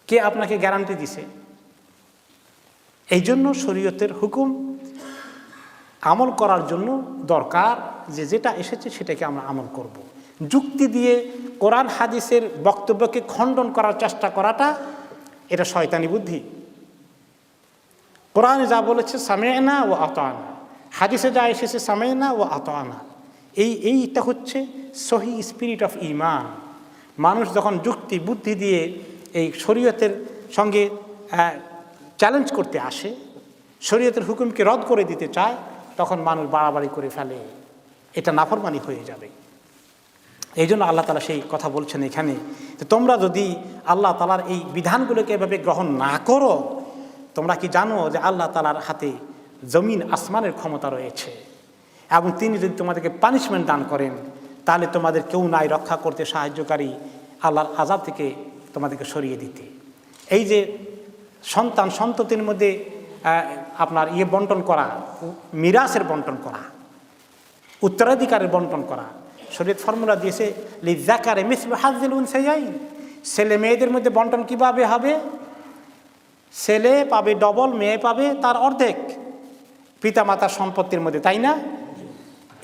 কে আপনাকে গ্যারান্টি দিছে? এই জন্য শরীয়তের হুকুম আমল করার জন্য দরকার যে যেটা এসেছে সেটাকে আমরা আমল করব। যুক্তি দিয়ে কোরআন হাদিসের বক্তব্যকে খণ্ডন করার চেষ্টা করাটা এটা শয়তানি বুদ্ধি। কোরআনে যা বলেছে সামি'না ওয়া আতা'না, হাদিসে যা এসেছে সামি'না ওয়া আতা'না, এইটা হচ্ছে সহি স্পিরিট অফ ঈমান। মানুষ যখন যুক্তি বুদ্ধি দিয়ে এই শরীয়তের সঙ্গে চ্যালেঞ্জ করতে আসে, শরীয়তের হুকুমকে রদ করে দিতে চায়, তখন মানুষ বাড়াবাড়ি করে ফেলে, এটা নাফরমানি হয়ে যাবে। এই জন্য আল্লাহ তাআলা সেই কথা বলছেন এখানে, তোমরা যদি আল্লাহ তাআলার এই বিধানগুলোকে এভাবে গ্রহণ না করো, তোমরা কি জানো যে আল্লাহ তাআলার হাতে জমিন আসমানের ক্ষমতা রয়েছে, এবং তিনি যদি তোমাদেরকে পানিশমেন্ট দান করেন, তাহলে তোমাদের কেউ নাই রক্ষা করতে সাহায্যকারী আল্লাহর আযাব থেকে তোমাদেরকে সরিয়ে দিতে। এই যে সন্ততির মধ্যে আপনার বন্টন করা, মিরাসের বন্টন করা, উত্তরাধিকারের বন্টন করা, শরীয়ত ফর্মুলা দিয়েছে লিযাকারি মিসলু হাযযিল উনসায়াইন। ছেলে মেয়েদের মধ্যে বন্টন কিভাবে হবে? ছেলে পাবে ডবল, মেয়ে পাবে তার অর্ধেক পিতামাতার সম্পত্তির মধ্যে, তাই না?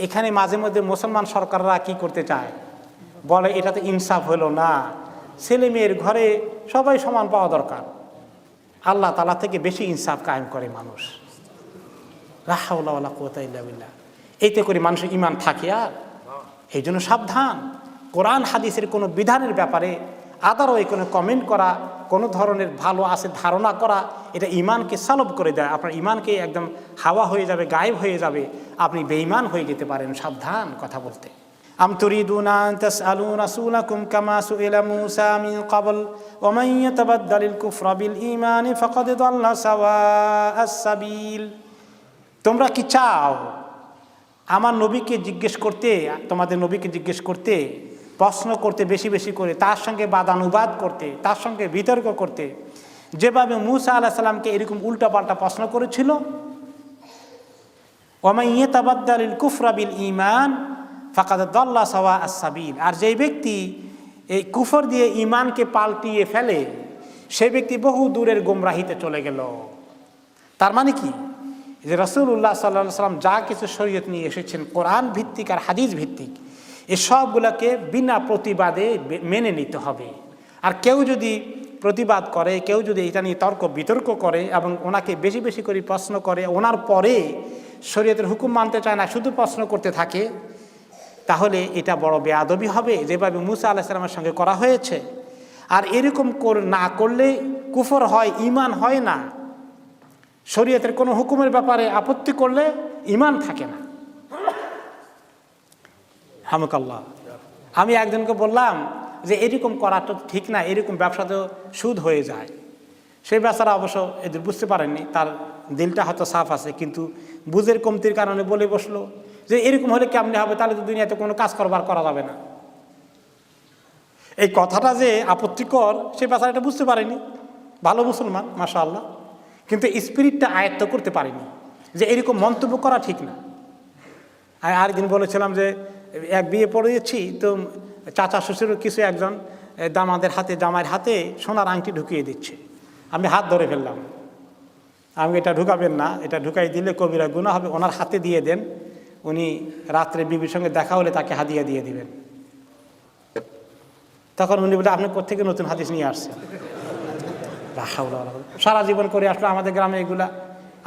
এখানে মাঝে মধ্যে মুসলমান সরকাররা কি করতে চায়, বলে এটা তো ইনসাফ হলো না, ছেলে মেয়ের ঘরে সবাই সমান পাওয়া দরকার। আল্লাহ তাআলা থেকে বেশি ইনসাফ কায়েম করে মানুষ। লা হাওলা ওয়ালা কুওয়াতা ইল্লা বিল্লাহ। এতে করে মানুষের ঈমান থাকে। আর এই জন্য সাবধান, কোরআন হাদিসের কোনো বিধানের ব্যাপারে আদারও কোনো কমেন্ট করা, কোনো ধরনের ভালো আছে ধারণা করা, এটা ঈমানকে সালব করে দেয়। আপনার ঈমানকে একদম হাওয়া হয়ে যাবে, গায়েব হয়ে যাবে, আপনি বেঈমান হয়ে যেতে পারেন। সাবধান কথা বলতে। আম তুরিদুনা আন তাসআলু রাসূলাকুম কামা সুইলা মূসা মিন ক্বাবল ওয়া মান ইয়াতাবাদ্দালিল কুফরা বিল ঈমানি ফাকাদ দাল্লা সাওয়াআস সাবিল। তোমরা কি চাও আমার নবীকে জিজ্ঞেস করতে, তোমাদের নবীকে জিজ্ঞেস করতে, প্রশ্ন করতে বেশি বেশি করে, তার সঙ্গে বাদানুবাদ করতে, তার সঙ্গে বিতর্ক করতে, যেভাবে মূসা আলাইহিস সালামকে এরকম উল্টাপাল্টা প্রশ্ন করেছিল। ওয়া মান ইয়াতাবাদ্দালিল কুফরা বিল ঈমান ফাকাদ দাল্লা সাওয়াআস সাবিল। আর যেই ব্যক্তি এই কুফর দিয়ে ঈমানকে পাল্টিয়ে ফেলে, সে ব্যক্তি বহু দূরের গোমরাহিতে চলে গেল। তার মানে কি, যে রাসূলুল্লাহ সাল্লাল্লাহু আলাইহি ওয়াসাল্লাম যা কিছু শরীয়ত নিয়ে এসেছেন কোরআন ভিত্তিক আর হাদিস ভিত্তিক, এই সবগুলোকে বিনা প্রতিবাদে মেনে নিতে হবে। আর কেউ যদি প্রতিবাদ করে, কেউ যদি এটা নিয়ে তর্ক বিতর্ক করে এবং ওনাকে বেশি বেশি করে প্রশ্ন করে, ওনার পরে শরীয়তের হুকুম মানতে চায় না, শুধু প্রশ্ন করতে থাকে, তাহলে এটা বড় বেয়াদবি হবে, যেভাবে মুসা আলাইহিস সালামের সঙ্গে করা হয়েছে। আর এরকম না করলে কুফর হয়, ঈমান হয় না। শরীয়তের কোনো হুকুমের ব্যাপারে আপত্তি করলে ঈমান থাকে না। হামুকাল্লাহ। আমি একজনকে বললাম যে এরকম করা তো ঠিক না, এরকম ব্যবসা তো সুদ হয়ে যায়। সেই বেচারা অবশ্য এদের বুঝতে পারেননি, তার দিলটা হয়তো সাফ আছে, কিন্তু বুঝের কমতির কারণে বলে বসলো যে এরকম হলে কেমনি হবে, তাহলে তো দুনিয়াতে কোনো কাজ করবার করা যাবে না। এই কথাটা যে আপত্তিকর, সেই বেচারা এটা বুঝতে পারেনি। ভালো মুসলমান মাশাআল্লাহ, কিন্তু স্পিরিটটা আয়ত্ত করতে পারেনি যে এরকম মন্তব্য করা ঠিক না। আমি আরেকদিন বলেছিলাম যে এক বিয়ে পড়িয়েছি, তো চাচা শ্বশুরের কিছু একজন দামাদের হাতে, জামাইয়ের হাতে সোনার আংটি ঢুকিয়ে দিচ্ছে। আমি হাত ধরে ফেললাম, আমি এটা ঢুকাবেন না, এটা ঢুকাই দিলে কবিরা গুনাহ হবে, ওনার হাতে দিয়ে দেন, উনি রাত্রে বিবির সঙ্গে দেখা হলে তাকে হাদিয়া দিয়ে দিবেন। তখন উনি বলে আপনি কোত্থেকে নতুন হাদিস নিয়ে আসছেন? সারা জীবন করে আসলো আমাদের গ্রামে, এগুলা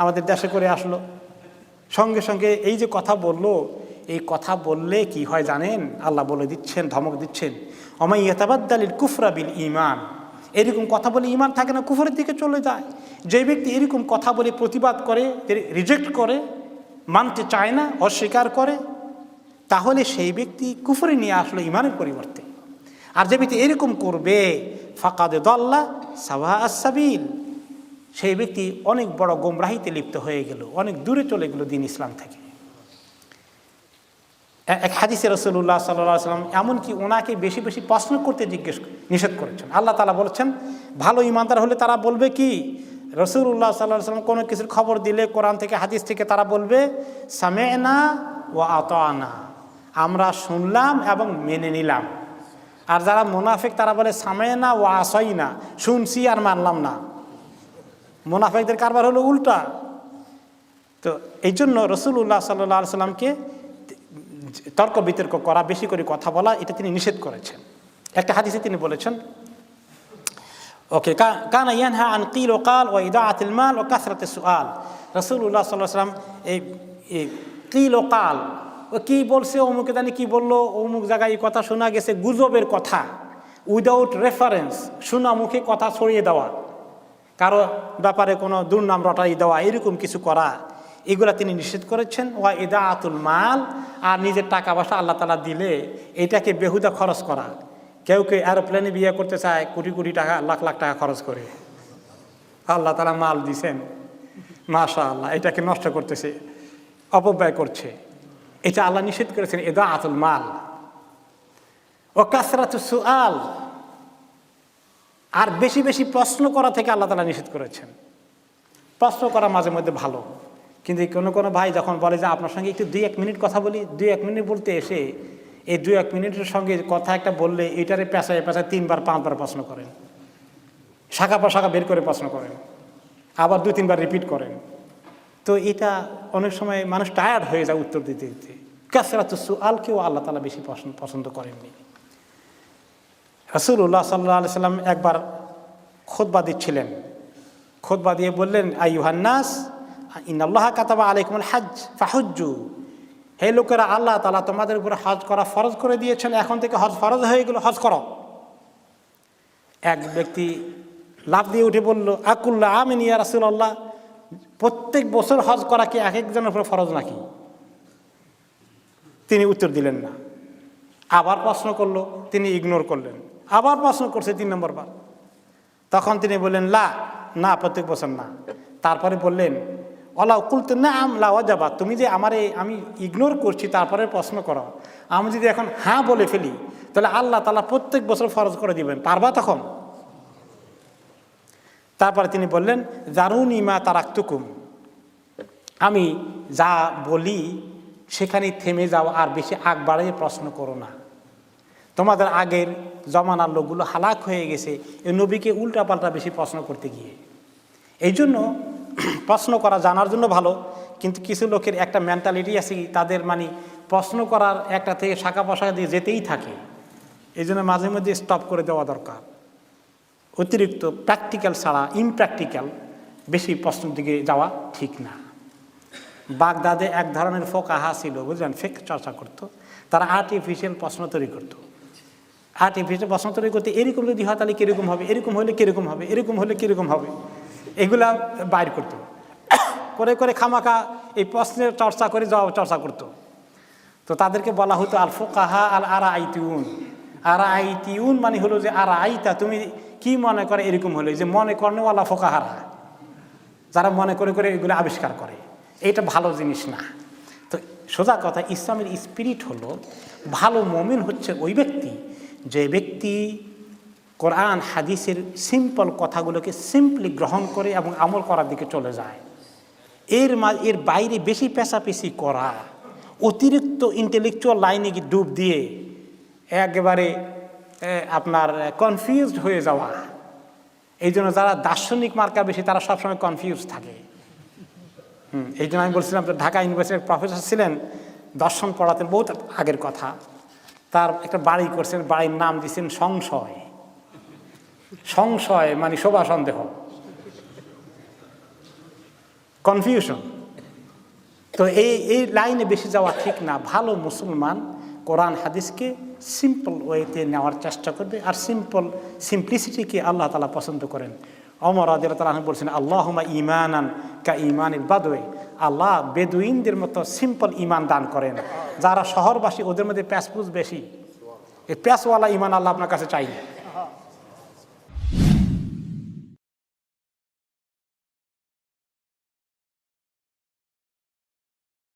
আমাদের দেশে করে আসলো। সঙ্গে সঙ্গে এই যে কথা বললো, এই কথা বললে কি হয় জানেন? আল্লাহ বলে দিচ্ছেন, ধমক দিচ্ছেন, ওমাই ইয়াতাবাদ্দালিল কুফরা বিল ঈমান। এরকম কথা বলে ঈমান থাকে না, কুফরের দিকে চলে যায়। যে ব্যক্তি এরকম কথা বলে প্রতিবাদ করে, রিজেক্ট করে, মানতে চায় না, অস্বীকার করে, তাহলে সেই ব্যক্তি কুফরে নিয়ে আসলো ঈমানের পরিবর্তে। আর যে ব্যক্তি এরকম করবে, ফাকাদে দাল্লা সাওয়া আস-সাবিল, সেই ব্যক্তি অনেক বড় গোমরাহিতে লিপ্ত হয়ে গেল, অনেক দূরে চলে গেল দ্বীন ইসলাম থেকে। এক হাদিসে রাসূলুল্লাহ সাল্লাল্লাহু আলাইহি ওয়াসাল্লাম এমনকি ওনাকে বেশি বেশি প্রশ্ন করতে নিষেধ করেছেন। আল্লাহ তাআলা বলেছেন, ভালো ঈমানদার হলে তারা বলবে কি, রাসূলুল্লাহ সাল্লাল্লাহু আলাইহি ওয়াসাল্লাম কোনো কিছুর খবর দিলে কোরআন থেকে হাদিস থেকে তারা বলবে সামি'না ওয়া আতা'না, আমরা শুনলাম এবং মেনে নিলাম। আর যারা মুনাফিক তারা বলে সামি'না ওয়া আসাইনা, শুনছি আর মানলাম না। মুনাফিকদের কারবার হলো উল্টা। তো এই জন্য রাসূলুল্লাহ সাল্লাল্লাহু আলাইহি ওয়াসাল্লামকে তর্ক বিতর্ক করা, বেশি করে কথা বলা, এটা তিনি নিষেধ করেছেন। একটা হাদিসে তিনি বলেছেন, ওকে কানা ইয়ানহা আন কিল ওয়া কাল ওয়া ইদাআতিল মাল ওয়া কাসরাতিস সুআল। রাসূলুল্লাহ সাল্লাল্লাহু আলাইহি ওয়াসাল্লাম এই কিল ও কাল, ও কি বলছে, অমুকে জানি কি বললো, অমুক জায়গায় এই কথা শোনা গেছে, গুজবের কথা, উইদাউট রেফারেন্স, শোনা মুখে কথা ছড়িয়ে দেওয়া, কারো ব্যাপারে কোনো দুর্নাম রটাই দেওয়া, এরকম কিছু করা, এগুলা তিনি নিষেধ করেছেন। ওয়া ইদাআতুল মাল, আর নিজের টাকা পয়সা আল্লাহ তাআলা দিলে এটাকে বেহুদা খরচ করা। কেউ কেউ এরোপ্লেনে বিয়ে করতে চায়, কোটি কোটি টাকা, লাখ লাখ টাকা খরচ করে। আল্লাহ তাআলা মাল দিছেন, মাশাআল্লাহ, এটাকে নষ্ট করতেছে, অপব্যয় করছে, এটা আল্লাহ নিষেধ করেছেন। ইদাআতুল মাল ও কাসরাতুস সুআল, আর বেশি বেশি প্রশ্ন করা থেকে আল্লাহ তাআলা নিষেধ করেছেন। প্রশ্ন করা মাঝে মধ্যে ভালো, কিন্তু কোনো কোনো ভাই যখন বলে যে আপনার সঙ্গে একটু 2-1 মিনিট কথা বলি, 2-1 মিনিট বলতে এসে এই 2-1 মিনিটের সঙ্গে কথা একটা বললে এটারে পেঁচায় পেঁচায় 3বার 5বার প্রশ্ন করেন, শাখা প্রশাখা বের করে প্রশ্ন করেন, আবার 2-3বার রিপিট করেন। তো এটা অনেক সময় মানুষ টায়ার্ড হয়ে যায় উত্তর দিতে দিতে। কাসরাতুস সুআলকেও আল্লাহ তাআলা বেশি পছন্দ করেননি। রাসূলুল্লাহ সাল্লাল্লাহু আলাইহি ওয়াসাল্লাম একবার খুতবা দিচ্ছিলেন, খুতবা দিয়ে বললেন, আইয়ুহান নাস ইন্নাল্লাহা কাতাবা আলাইকুমুল হজ ফাহুজ্জু, হে লোকেরা, আল্লাহ তাআলা তোমাদের উপরে হজ করা ফরজ করে দিয়েছেন, এখন থেকে হজ ফরজ হয়ে গেল, হজ করো। এক ব্যক্তি লাফ দিয়ে উঠে বলল, আকুল্লা আমিন ইয়া রাসূলুল্লাহ, প্রত্যেক বছর হজ করা কি এক একজনের উপরে ফরজ নাকি? তিনি উত্তর দিলেন না। আবার প্রশ্ন করলো, তিনি ইগনোর করলেন। আবার প্রশ্ন করছে 3 নম্বর বার। তখন তিনি বললেন, না, প্রত্যেক বছর না। তারপরে বললেন, ওয়ালাউ কুলতু নাআম লা ওয়াজাবা, তুমি যে আমি ইগনোর করছি তারপরে প্রশ্ন করো, আমি যদি এখন হ্যাঁ বলে ফেলি তাহলে আল্লাহ তাআলা প্রত্যেক বছর ফরজ করে দিবেন, পারবা তখন? তারপরে তিনি বললেন, জারুনি মা তারাকতুকুম, আমি যা বলি সেখানেই থেমে যাও, আর বেশি আগ বাড়িয়ে প্রশ্ন করো না। তোমাদের আগের জমানার লোকগুলো হালাক হয়ে গেছে এই নবীকে উল্টাপাল্টা বেশি প্রশ্ন করতে গিয়ে। এই জন্য প্রশ্ন করা জানার জন্য ভালো, কিন্তু কিছু লোকের একটা মেন্টালিটি আছে কি, তাদের মানে প্রশ্ন করার একটা থেকে শাখা পোশাকা দিয়ে যেতেই থাকে। এই জন্য মাঝে মধ্যে স্টপ করে দেওয়া দরকার। অতিরিক্ত প্র্যাকটিক্যাল ছাড়া ইমপ্র্যাকটিক্যাল বেশি প্রশ্নের দিকে যাওয়া ঠিক না। বাগদাদে এক ধরনের ফোকাহা ছিল, বুঝলেন, ফিকহ চর্চা করতো। তারা আর্টিফিশিয়াল প্রশ্ন তৈরি করতো। আর্টিফিশিয়াল প্রশ্ন তৈরি করতে, এরকম যদি হয় তাহলে কীরকম হবে, এরকম হলে কীরকম হবে, এরকম হলে কীরকম হবে, এগুলা বাইর করতো। করে করে খামাখা এই প্রশ্নের চর্চা করে জবাব চর্চা করতো। তো তাদেরকে বলা হতো আল ফোকাহা আল আরা আইতিউন। আরা আইতিউন মানে হলো যে আরা আইতা, তুমি কি মনে করে এরকম হলো, যে মনে করেওয়ালা ফোকাহারা, যারা মনে করে করে এগুলো আবিষ্কার করে। এটা ভালো জিনিস না। তো সোজা কথা, ইসলামের স্পিরিট হলো, ভালো মুমিন হচ্ছে ওই ব্যক্তি যে ব্যক্তি কোরআন হাদিসের সিম্পল কথাগুলোকে সিম্পলি গ্রহণ করে এবং আমল করার দিকে চলে যায়। এর বাইরে বেশি পেশাপেশি করা, অতিরিক্ত ইন্টেলেকচুয়াল লাইনে ডুব দিয়ে একেবারে আপনার কনফিউজড হয়ে যাওয়া। এই জন্য যারা দার্শনিক মার্কা বেশি তারা সবসময় কনফিউজ থাকে। এই জন্য আমি বলছিলাম, ঢাকা ইউনিভার্সিটির প্রফেসর ছিলেন, দর্শন পড়াতেন, বহুত আগের কথা। তার একটা বাড়ি করছেন, বাড়ির নাম দিয়েছেন সংশয়। সংশয় মানে শোভা সন্দেহ, কনফিউশন। তো এই লাইনে বেশি যাওয়া ঠিক না। ভালো মুসলমান কোরআন হাদিসকে সিম্পল ওয়েতে নেওয়ার চেষ্টা করবে, আর সিম্পলিসিটিকে আল্লাহ তাআলা পছন্দ করেন। ওমর রাদিয়াল্লাহু তাআলা বলছেন, আল্লাহুম্মা ঈমানান কা ঈমানিল বাদওয়ি, আল্লাহ বেদুইনদের মতো সিম্পল ঈমান দান করেন। যারা শহরবাসী ওদের মধ্যে প্যাচপুচ বেশি, এই প্যাচওয়ালা ঈমান আল্লাহ আপনার কাছে চাই না।